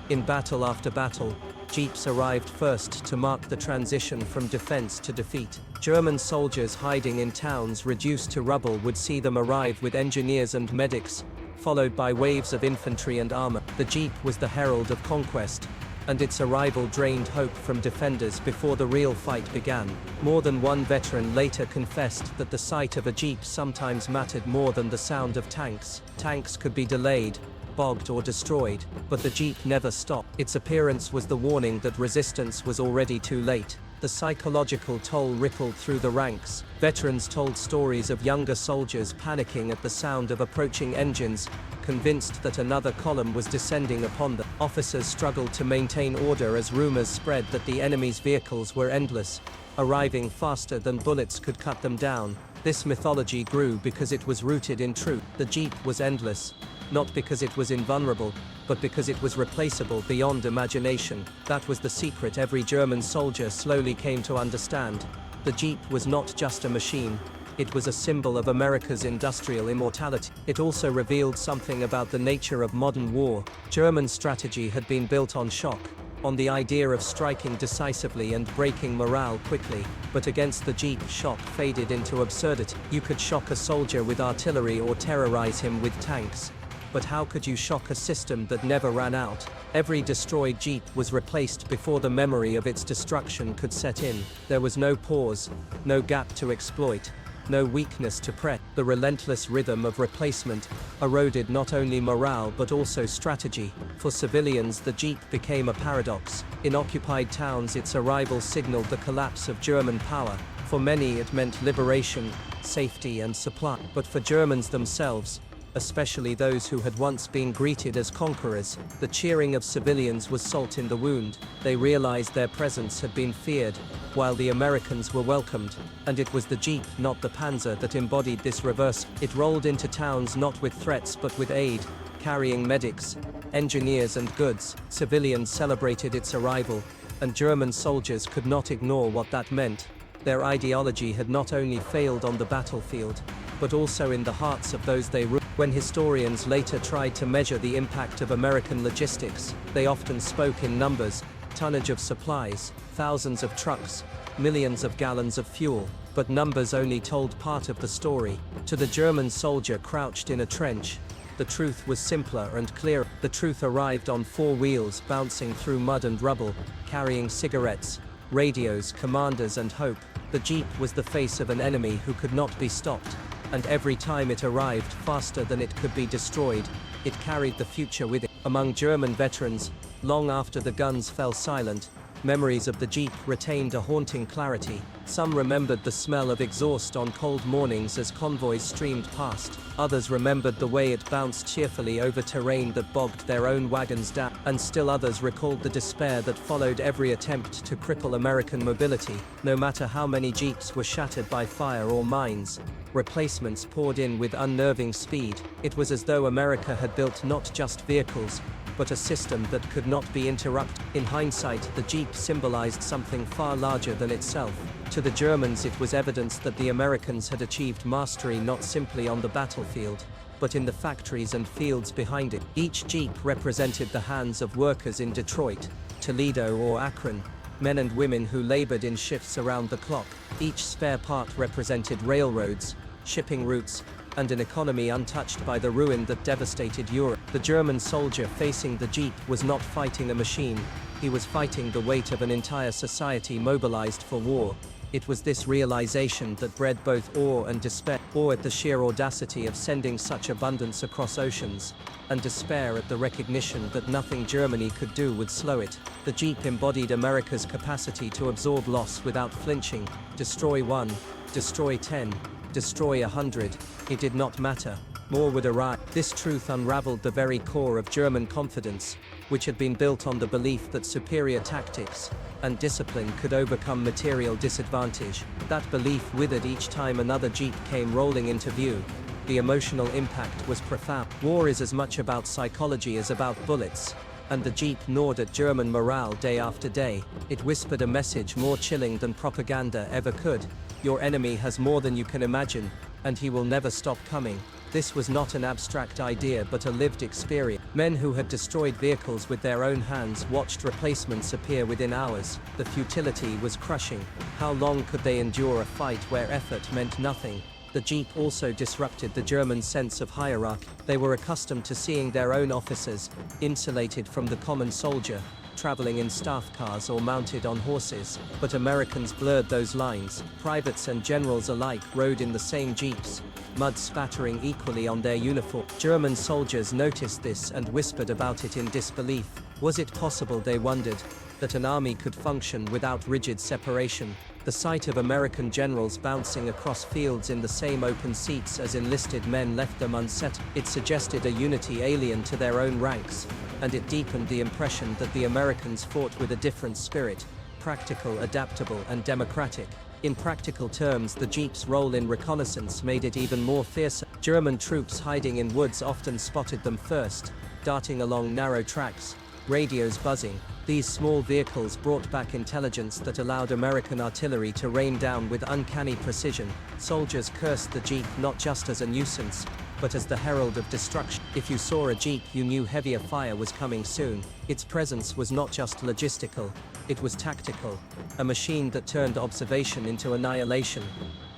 In battle after battle, Jeeps arrived first to mark the transition from defense to defeat. German soldiers hiding in towns reduced to rubble would see them arrive with engineers and medics, followed by waves of infantry and armor. The Jeep was the herald of conquest, and its arrival drained hope from defenders before the real fight began. More than one veteran later confessed that the sight of a Jeep sometimes mattered more than the sound of tanks. Tanks could be delayed, bogged or destroyed, but the Jeep never stopped. Its appearance was the warning that resistance was already too late. The psychological toll rippled through the ranks. Veterans told stories of younger soldiers panicking at the sound of approaching engines, convinced that another column was descending upon them. Officers struggled to maintain order as rumors spread that the enemy's vehicles were endless, arriving faster than bullets could cut them down. This mythology grew because it was rooted in truth. The Jeep was endless, not because it was invulnerable, but because it was replaceable beyond imagination. That was the secret every German soldier slowly came to understand. The Jeep was not just a machine, it was a symbol of America's industrial immortality. It also revealed something about the nature of modern war. German strategy had been built on shock, on the idea of striking decisively and breaking morale quickly. But against the Jeep, shock faded into absurdity. You could shock a soldier with artillery or terrorize him with tanks. But how could you shock a system that never ran out? Every destroyed Jeep was replaced before the memory of its destruction could set in. There was no pause, no gap to exploit, no weakness to press. The relentless rhythm of replacement eroded not only morale but also strategy. For civilians, the Jeep became a paradox. In occupied towns, its arrival signaled the collapse of German power. For many, it meant liberation, safety, and supply. But for Germans themselves, especially those who had once been greeted as conquerors, the cheering of civilians was salt in the wound. They realized their presence had been feared, while the Americans were welcomed. And it was the Jeep, not the Panzer, that embodied this reverse. It rolled into towns not with threats but with aid, carrying medics, engineers, and goods. Civilians celebrated its arrival, and German soldiers could not ignore what that meant. Their ideology had not only failed on the battlefield, but also in the hearts of those they ruled. When historians later tried to measure the impact of American logistics, they often spoke in numbers: tonnage of supplies, thousands of trucks, millions of gallons of fuel. But numbers only told part of the story. To the German soldier crouched in a trench, the truth was simpler and clearer. The truth arrived on four wheels, bouncing through mud and rubble, carrying cigarettes, radios, commanders, and hope. The Jeep was the face of an enemy who could not be stopped. And every time it arrived faster than it could be destroyed, it carried the future with it. Among German veterans, long after the guns fell silent, memories of the Jeep retained a haunting clarity. Some remembered the smell of exhaust on cold mornings as convoys streamed past. Others remembered the way it bounced cheerfully over terrain that bogged their own wagons down. and still others recalled the despair that followed every attempt to cripple American mobility. No matter how many jeeps were shattered by fire or mines, replacements poured in with unnerving speed. It was as though America had built not just vehicles, but a system that could not be interrupted. In hindsight, the Jeep symbolized something far larger than itself. To the Germans, it was evidence that the Americans had achieved mastery not simply on the battlefield, but in the factories and fields behind it. Each Jeep represented the hands of workers in Detroit, Toledo or Akron, men and women who labored in shifts around the clock. Each spare part represented railroads, shipping routes, and an economy untouched by the ruin that devastated Europe. The German soldier facing the Jeep was not fighting a machine, he was fighting the weight of an entire society mobilized for war. It was this realization that bred both awe and despair. Awe at the sheer audacity of sending such abundance across oceans, and despair at the recognition that nothing Germany could do would slow it. The Jeep embodied America's capacity to absorb loss without flinching. Destroy 1, destroy 10, destroy 100, it did not matter. More would arrive. This truth unraveled the very core of German confidence, which had been built on the belief that superior tactics and discipline could overcome material disadvantage. That belief withered each time another Jeep came rolling into view. The emotional impact was profound. War is as much about psychology as about bullets, and the Jeep gnawed at German morale day after day. It whispered a message more chilling than propaganda ever could. Your enemy has more than you can imagine, and he will never stop coming. This was not an abstract idea but a lived experience. Men who had destroyed vehicles with their own hands watched replacements appear within hours. The futility was crushing. How long could they endure a fight where effort meant nothing? The Jeep also disrupted the German sense of hierarchy. They were accustomed to seeing their own officers, insulated from the common soldier, traveling in staff cars or mounted on horses. But Americans blurred those lines. Privates and generals alike rode in the same Jeeps, mud spattering equally on their uniform. German soldiers noticed this and whispered about it in disbelief. Was it possible, they wondered, that an army could function without rigid separation? The sight of American generals bouncing across fields in the same open seats as enlisted men left them unsettled. It suggested a unity alien to their own ranks, and it deepened the impression that the Americans fought with a different spirit, practical, adaptable, and democratic. In practical terms, the Jeep's role in reconnaissance made it even more fearsome. German troops hiding in woods often spotted them first, darting along narrow tracks, radios buzzing. These small vehicles brought back intelligence that allowed American artillery to rain down with uncanny precision. Soldiers cursed the Jeep not just as a nuisance, but as the herald of destruction. If you saw a Jeep, you knew heavier fire was coming soon. Its presence was not just logistical, it was tactical, a machine that turned observation into annihilation.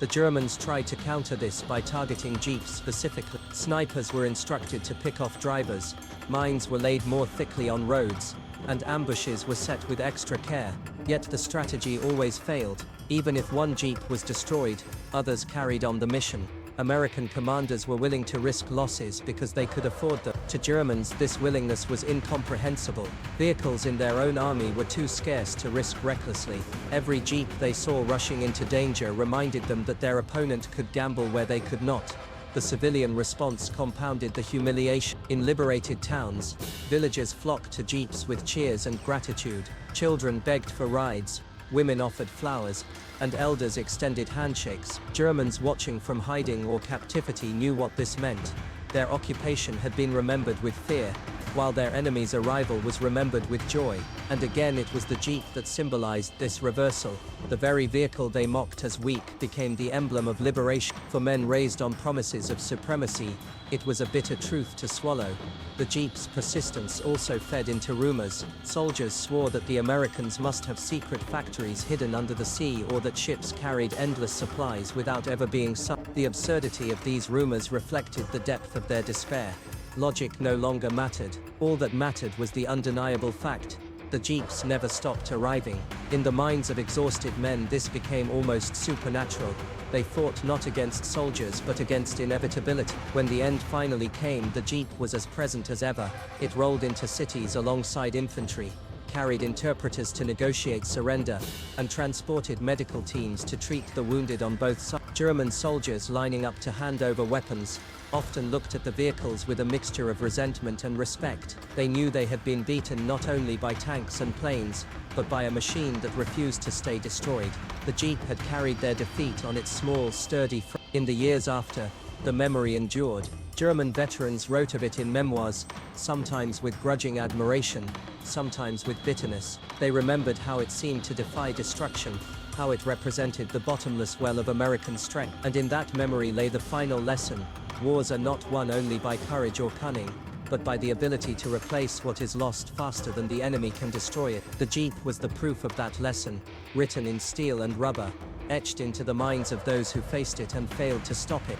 The Germans tried to counter this by targeting Jeeps specifically. Snipers were instructed to pick off drivers, mines were laid more thickly on roads, and ambushes were set with extra care. Yet the strategy always failed. Even if one Jeep was destroyed, others carried on the mission. American commanders were willing to risk losses because they could afford them. To Germans, this willingness was incomprehensible. Vehicles in their own army were too scarce to risk recklessly. Every Jeep they saw rushing into danger reminded them that their opponent could gamble where they could not. The civilian response compounded the humiliation. In liberated towns, villagers flocked to Jeeps with cheers and gratitude. Children begged for rides, women offered flowers, and elders extended handshakes. Germans watching from hiding or captivity knew what this meant. Their occupation had been remembered with fear, while their enemy's arrival was remembered with joy. And again it was the Jeep that symbolized this reversal. The very vehicle they mocked as weak became the emblem of liberation. For men raised on promises of supremacy, it was a bitter truth to swallow. The Jeep's persistence also fed into rumors. Soldiers swore that the Americans must have secret factories hidden under the sea or that ships carried endless supplies without ever being sunk. The absurdity of these rumors reflected the depth of their despair. Logic no longer mattered. All that mattered was the undeniable fact: the Jeeps never stopped arriving. In the minds of exhausted men, this became almost supernatural. They fought not against soldiers but against inevitability. When the end finally came, the Jeep was as present as ever. It rolled into cities alongside infantry, carried interpreters to negotiate surrender, and transported medical teams to treat the wounded on both sides. German soldiers lining up to hand over weapons often looked at the vehicles with a mixture of resentment and respect. They knew they had been beaten not only by tanks and planes, but by a machine that refused to stay destroyed. The Jeep had carried their defeat on its small, sturdy front. In the years after, the memory endured. German veterans wrote of it in memoirs, sometimes with grudging admiration, sometimes with bitterness. They remembered how it seemed to defy destruction, how it represented the bottomless well of American strength. And in that memory lay the final lesson: wars are not won only by courage or cunning, but by the ability to replace what is lost faster than the enemy can destroy it. The Jeep was the proof of that lesson, written in steel and rubber, etched into the minds of those who faced it and failed to stop it.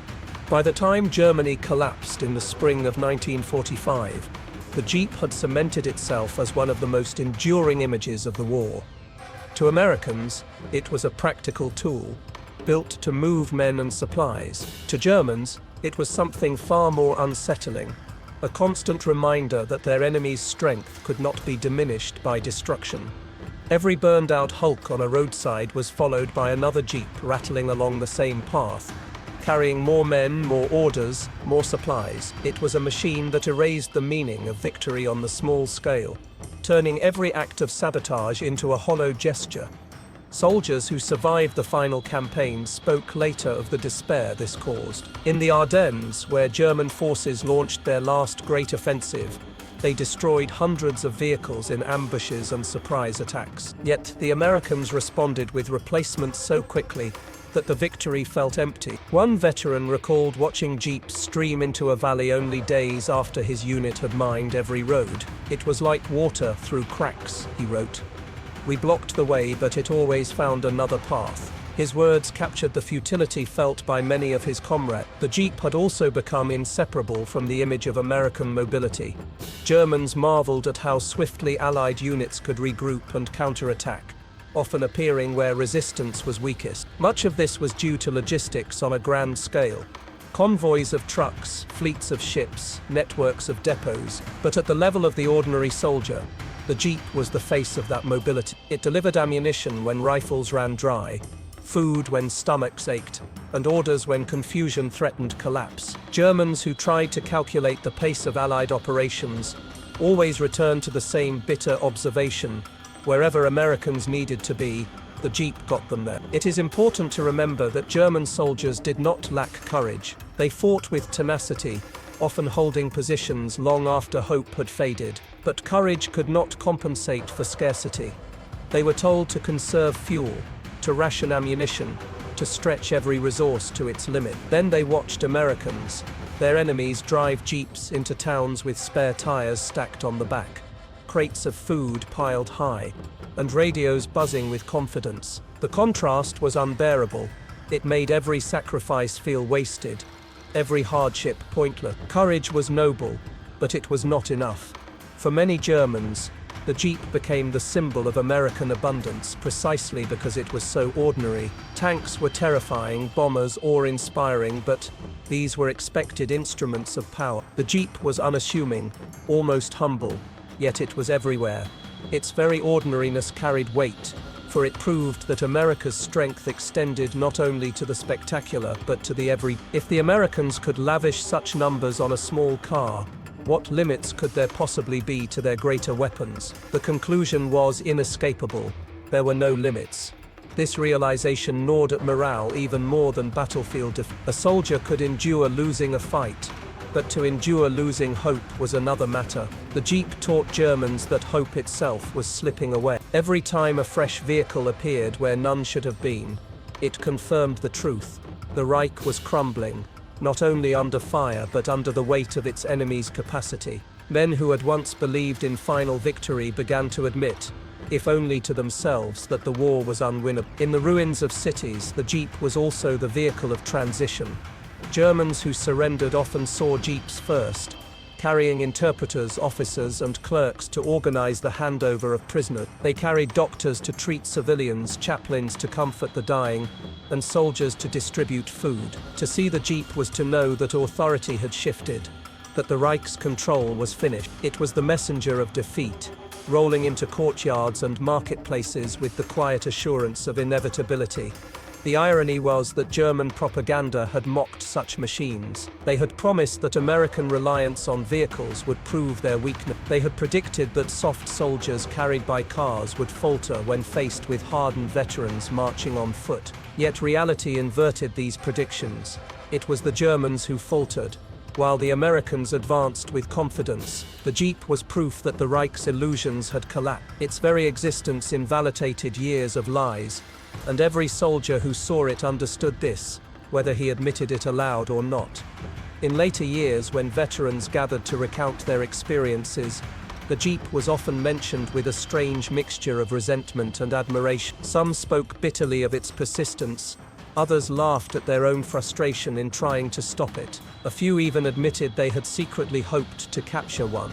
By the time Germany collapsed in the spring of 1945, the Jeep had cemented itself as one of the most enduring images of the war. To Americans, it was a practical tool, built to move men and supplies. To Germans, it was something far more unsettling, a constant reminder that their enemy's strength could not be diminished by destruction. Every burned-out hulk on a roadside was followed by another Jeep rattling along the same path, carrying more men, more orders, more supplies. It was a machine that erased the meaning of victory on the small scale, turning every act of sabotage into a hollow gesture. Soldiers who survived the final campaign spoke later of the despair this caused. In the Ardennes, where German forces launched their last great offensive, they destroyed hundreds of vehicles in ambushes and surprise attacks. Yet the Americans responded with replacements so quickly that the victory felt empty. One veteran recalled watching Jeeps stream into a valley only days after his unit had mined every road. "It was like water through cracks," he wrote. "We blocked the way, but it always found another path." His words captured the futility felt by many of his comrades. The Jeep had also become inseparable from the image of American mobility. Germans marveled at how swiftly Allied units could regroup and counterattack, often appearing where resistance was weakest. Much of this was due to logistics on a grand scale. Convoys of trucks, fleets of ships, networks of depots, but at the level of the ordinary soldier, the Jeep was the face of that mobility. It delivered ammunition when rifles ran dry, food when stomachs ached, and orders when confusion threatened collapse. Germans who tried to calculate the pace of Allied operations always returned to the same bitter observation: wherever Americans needed to be, the Jeep got them there. It is important to remember that German soldiers did not lack courage. They fought with tenacity, often holding positions long after hope had faded. But courage could not compensate for scarcity. They were told to conserve fuel, to ration ammunition, to stretch every resource to its limit. Then they watched Americans, their enemies, drive Jeeps into towns with spare tires stacked on the back, crates of food piled high, and radios buzzing with confidence. The contrast was unbearable. It made every sacrifice feel wasted, every hardship pointless. Courage was noble, but it was not enough. For many Germans, the Jeep became the symbol of American abundance precisely because it was so ordinary. Tanks were terrifying, bombers awe-inspiring, but these were expected instruments of power. The Jeep was unassuming, almost humble, yet it was everywhere. Its very ordinariness carried weight, for it proved that America's strength extended not only to the spectacular but to the every. If the Americans could lavish such numbers on a small car, what limits could there possibly be to their greater weapons? The conclusion was inescapable. There were no limits. This realization gnawed at morale even more than battlefield defeat. A soldier could endure losing a fight, but to endure losing hope was another matter. The Jeep taught Germans that hope itself was slipping away. Every time a fresh vehicle appeared where none should have been, it confirmed the truth. The Reich was crumbling, not only under fire but under the weight of its enemy's capacity. Men who had once believed in final victory began to admit, if only to themselves, that the war was unwinnable. In the ruins of cities, the Jeep was also the vehicle of transition. Germans who surrendered often saw Jeeps first, carrying interpreters, officers, and clerks to organize the handover of prisoners. They carried doctors to treat civilians, chaplains to comfort the dying, and soldiers to distribute food. To see the Jeep was to know that authority had shifted, that the Reich's control was finished. It was the messenger of defeat, rolling into courtyards and marketplaces with the quiet assurance of inevitability. The irony was that German propaganda had mocked such machines. They had promised that American reliance on vehicles would prove their weakness. They had predicted that soft soldiers carried by cars would falter when faced with hardened veterans marching on foot. Yet reality inverted these predictions. It was the Germans who faltered, while the Americans advanced with confidence. The Jeep was proof that the Reich's illusions had collapsed. Its very existence invalidated years of lies, and every soldier who saw it understood this, whether he admitted it aloud or not. In later years, when veterans gathered to recount their experiences, the Jeep was often mentioned with a strange mixture of resentment and admiration. Some spoke bitterly of its persistence, others laughed at their own frustration in trying to stop it. A few even admitted they had secretly hoped to capture one,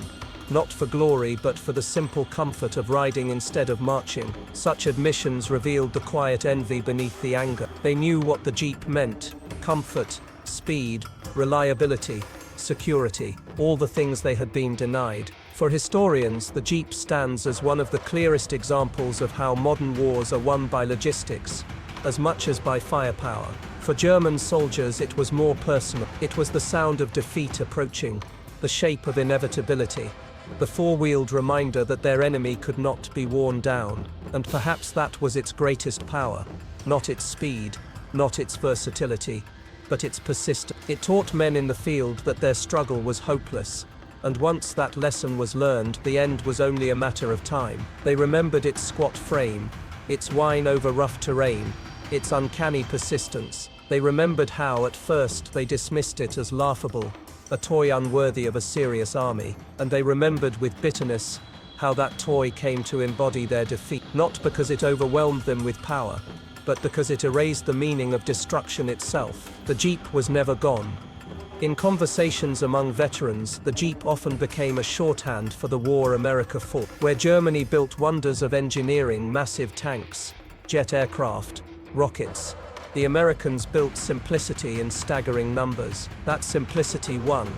not for glory but for the simple comfort of riding instead of marching. Such admissions revealed the quiet envy beneath the anger. They knew what the Jeep meant: comfort, speed, reliability, security, all the things they had been denied. For historians, the Jeep stands as one of the clearest examples of how modern wars are won by logistics, as much as by firepower. For German soldiers, it was more personal. It was the sound of defeat approaching, the shape of inevitability, the four-wheeled reminder that their enemy could not be worn down. And perhaps that was its greatest power, not its speed, not its versatility, but its persistence. It taught men in the field that their struggle was hopeless, and once that lesson was learned, the end was only a matter of time. They remembered its squat frame, its whine over rough terrain, its uncanny persistence. They remembered how, at first, they dismissed it as laughable, a toy unworthy of a serious army. And they remembered with bitterness how that toy came to embody their defeat, not because it overwhelmed them with power, but because it erased the meaning of destruction itself. The Jeep was never gone. In conversations among veterans, the Jeep often became a shorthand for the war America fought. Where Germany built wonders of engineering, massive tanks, jet aircraft, rockets, the Americans built simplicity in staggering numbers. That simplicity won.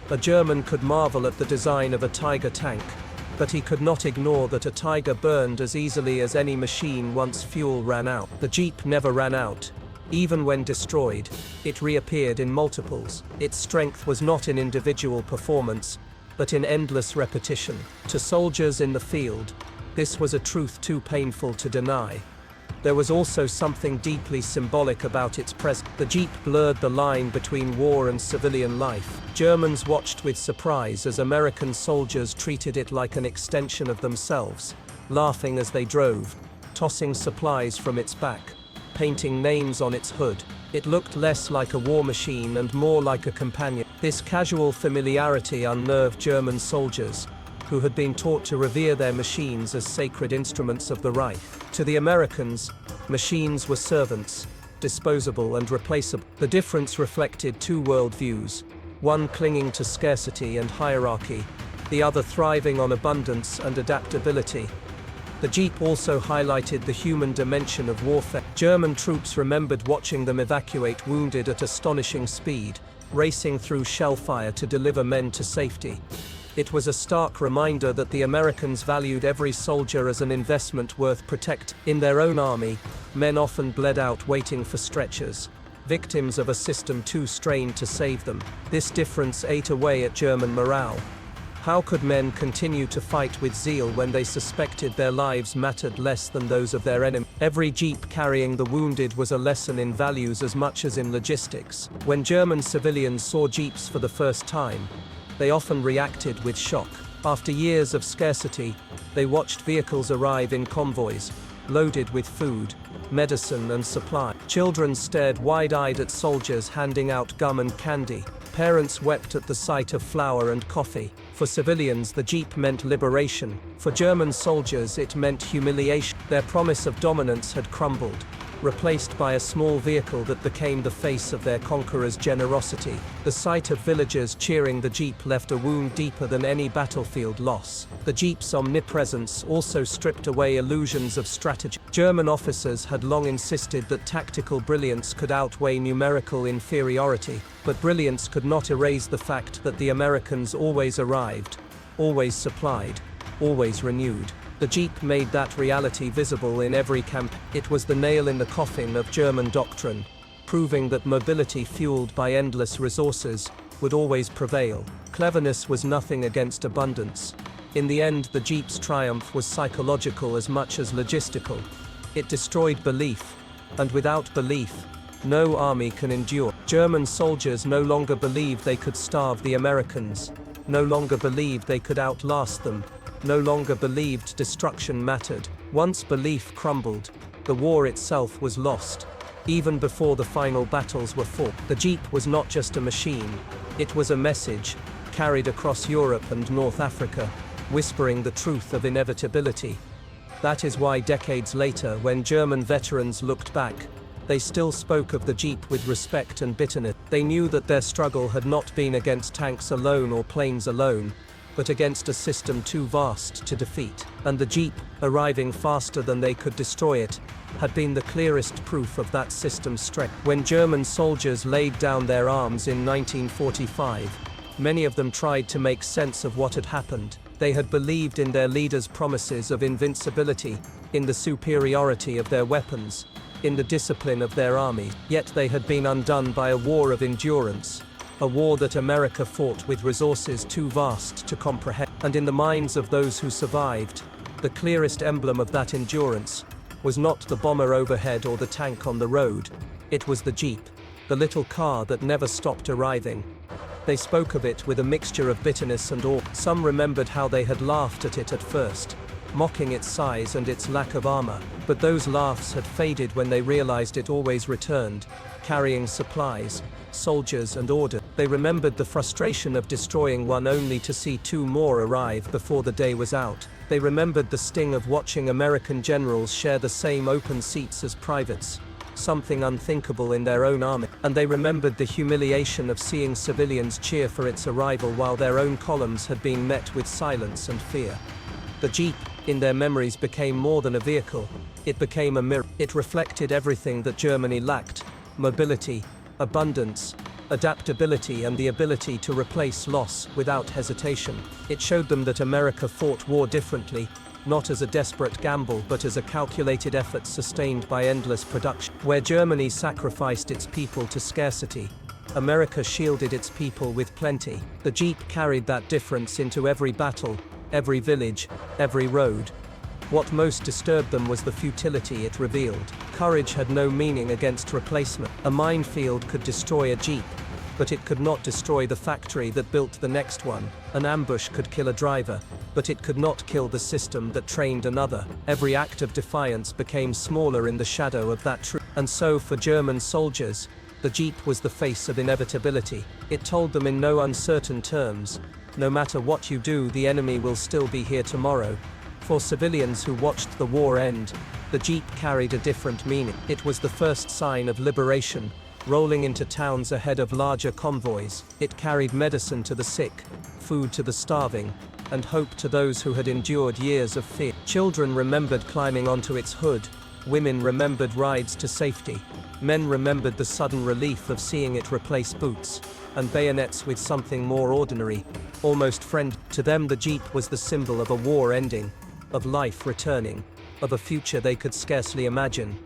A German could marvel at the design of a Tiger tank, but he could not ignore that a Tiger burned as easily as any machine once fuel ran out. The Jeep never ran out. Even when destroyed, it reappeared in multiples. Its strength was not in individual performance, but in endless repetition. To soldiers in the field, this was a truth too painful to deny. There was also something deeply symbolic about its presence. The Jeep blurred the line between war and civilian life. Germans watched with surprise as American soldiers treated it like an extension of themselves, laughing as they drove, tossing supplies from its back, painting names on its hood. It looked less like a war machine and more like a companion. This casual familiarity unnerved German soldiers, who had been taught to revere their machines as sacred instruments of the Reich. To the Americans, machines were servants, disposable and replaceable. The difference reflected two worldviews, one clinging to scarcity and hierarchy, the other thriving on abundance and adaptability. The Jeep also highlighted the human dimension of warfare. German troops remembered watching them evacuate wounded at astonishing speed, racing through shellfire to deliver men to safety. It was a stark reminder that the Americans valued every soldier as an investment worth protecting. In their own army, men often bled out waiting for stretchers, victims of a system too strained to save them. This difference ate away at German morale. How could men continue to fight with zeal when they suspected their lives mattered less than those of their enemy? Every Jeep carrying the wounded was a lesson in values as much as in logistics. When German civilians saw Jeeps for the first time, they often reacted with shock. After years of scarcity, they watched vehicles arrive in convoys, loaded with food, medicine and supply. Children stared wide-eyed at soldiers handing out gum and candy. Parents wept at the sight of flour and coffee. For civilians, the Jeep meant liberation. For German soldiers, it meant humiliation. Their promise of dominance had crumbled, replaced by a small vehicle that became the face of their conqueror's generosity. The sight of villagers cheering the Jeep left a wound deeper than any battlefield loss. The Jeep's omnipresence also stripped away illusions of strategy. German officers had long insisted that tactical brilliance could outweigh numerical inferiority, but brilliance could not erase the fact that the Americans always arrived, always supplied, always renewed. The Jeep made that reality visible in every camp. It was the nail in the coffin of German doctrine, proving that mobility fueled by endless resources would always prevail. Cleverness was nothing against abundance. In the end, the Jeep's triumph was psychological as much as logistical. It destroyed belief, and without belief, no army can endure. German soldiers no longer believed they could starve the Americans, no longer believed they could outlast them, no longer believed destruction mattered. Once belief crumbled, the war itself was lost. Even before the final battles were fought, the Jeep was not just a machine, it was a message, carried across Europe and North Africa, whispering the truth of inevitability. That is why decades later, when German veterans looked back, they still spoke of the Jeep with respect and bitterness. They knew that their struggle had not been against tanks alone or planes alone, but against a system too vast to defeat. And the Jeep, arriving faster than they could destroy it, had been the clearest proof of that system's strength. When German soldiers laid down their arms in 1945, many of them tried to make sense of what had happened. They had believed in their leaders' promises of invincibility, in the superiority of their weapons, in the discipline of their army. Yet they had been undone by a war of endurance, a war that America fought with resources too vast to comprehend. And in the minds of those who survived, the clearest emblem of that endurance was not the bomber overhead or the tank on the road. It was the Jeep, the little car that never stopped arriving. They spoke of it with a mixture of bitterness and awe. Some remembered how they had laughed at it at first, mocking its size and its lack of armor. But those laughs had faded when they realized it always returned, carrying supplies, soldiers and order. They remembered the frustration of destroying one only to see two more arrive before the day was out. They remembered the sting of watching American generals share the same open seats as privates, something unthinkable in their own army. And they remembered the humiliation of seeing civilians cheer for its arrival while their own columns had been met with silence and fear. The Jeep, in their memories, became more than a vehicle. It became a mirror. It reflected everything that Germany lacked: mobility, abundance, adaptability, and the ability to replace loss without hesitation. It showed them that America fought war differently, not as a desperate gamble but as a calculated effort sustained by endless production. Where Germany sacrificed its people to scarcity, America shielded its people with plenty. The Jeep carried that difference into every battle, every village, every road. What most disturbed them was the futility it revealed. Courage had no meaning against replacement. A minefield could destroy a Jeep, but it could not destroy the factory that built the next one. An ambush could kill a driver, but it could not kill the system that trained another. Every act of defiance became smaller in the shadow of that truth. And so for German soldiers, the Jeep was the face of inevitability. It told them in no uncertain terms, no matter what you do, the enemy will still be here tomorrow. For civilians who watched the war end, the Jeep carried a different meaning. It was the first sign of liberation, rolling into towns ahead of larger convoys. It carried medicine to the sick, food to the starving, and hope to those who had endured years of fear. Children remembered climbing onto its hood, women remembered rides to safety, men remembered the sudden relief of seeing it replace boots and bayonets with something more ordinary, almost friendly. To them, the Jeep was the symbol of a war ending, of life returning, of a future they could scarcely imagine.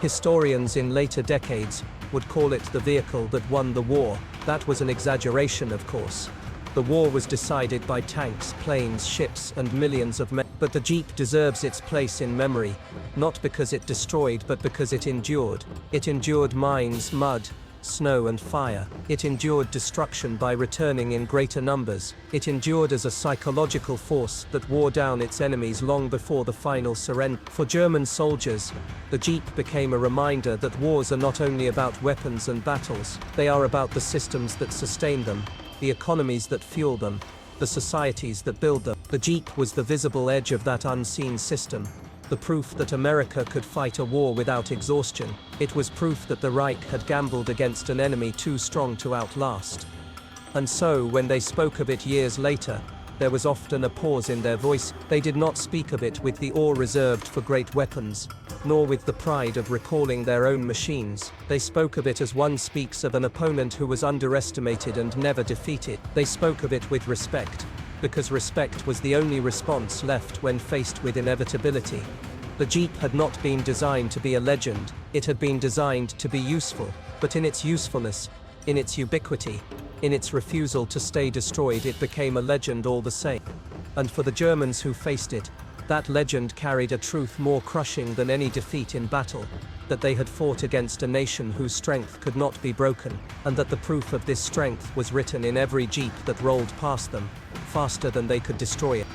Historians in later decades would call it the vehicle that won the war. That was an exaggeration, of course. The war was decided by tanks, planes, ships, and millions of men. But the Jeep deserves its place in memory, not because it destroyed, but because it endured. It endured mines, mud, snow, and fire. It endured destruction by returning in greater numbers. It endured as a psychological force that wore down its enemies long before the final surrender. For German soldiers, the Jeep became a reminder that wars are not only about weapons and battles, they are about the systems that sustain them, the economies that fuel them, the societies that build them. The Jeep was the visible edge of that unseen system, the proof that America could fight a war without exhaustion. It was proof that the Reich had gambled against an enemy too strong to outlast. And so, when they spoke of it years later, there was often a pause in their voice. They did not speak of it with the awe reserved for great weapons, nor with the pride of recalling their own machines. They spoke of it as one speaks of an opponent who was underestimated and never defeated. They spoke of it with respect, because respect was the only response left when faced with inevitability. The Jeep had not been designed to be a legend, it had been designed to be useful, but in its usefulness, in its ubiquity, in its refusal to stay destroyed, it became a legend all the same. And for the Germans who faced it, that legend carried a truth more crushing than any defeat in battle, that they had fought against a nation whose strength could not be broken, and that the proof of this strength was written in every Jeep that rolled past them, faster than they could destroy it.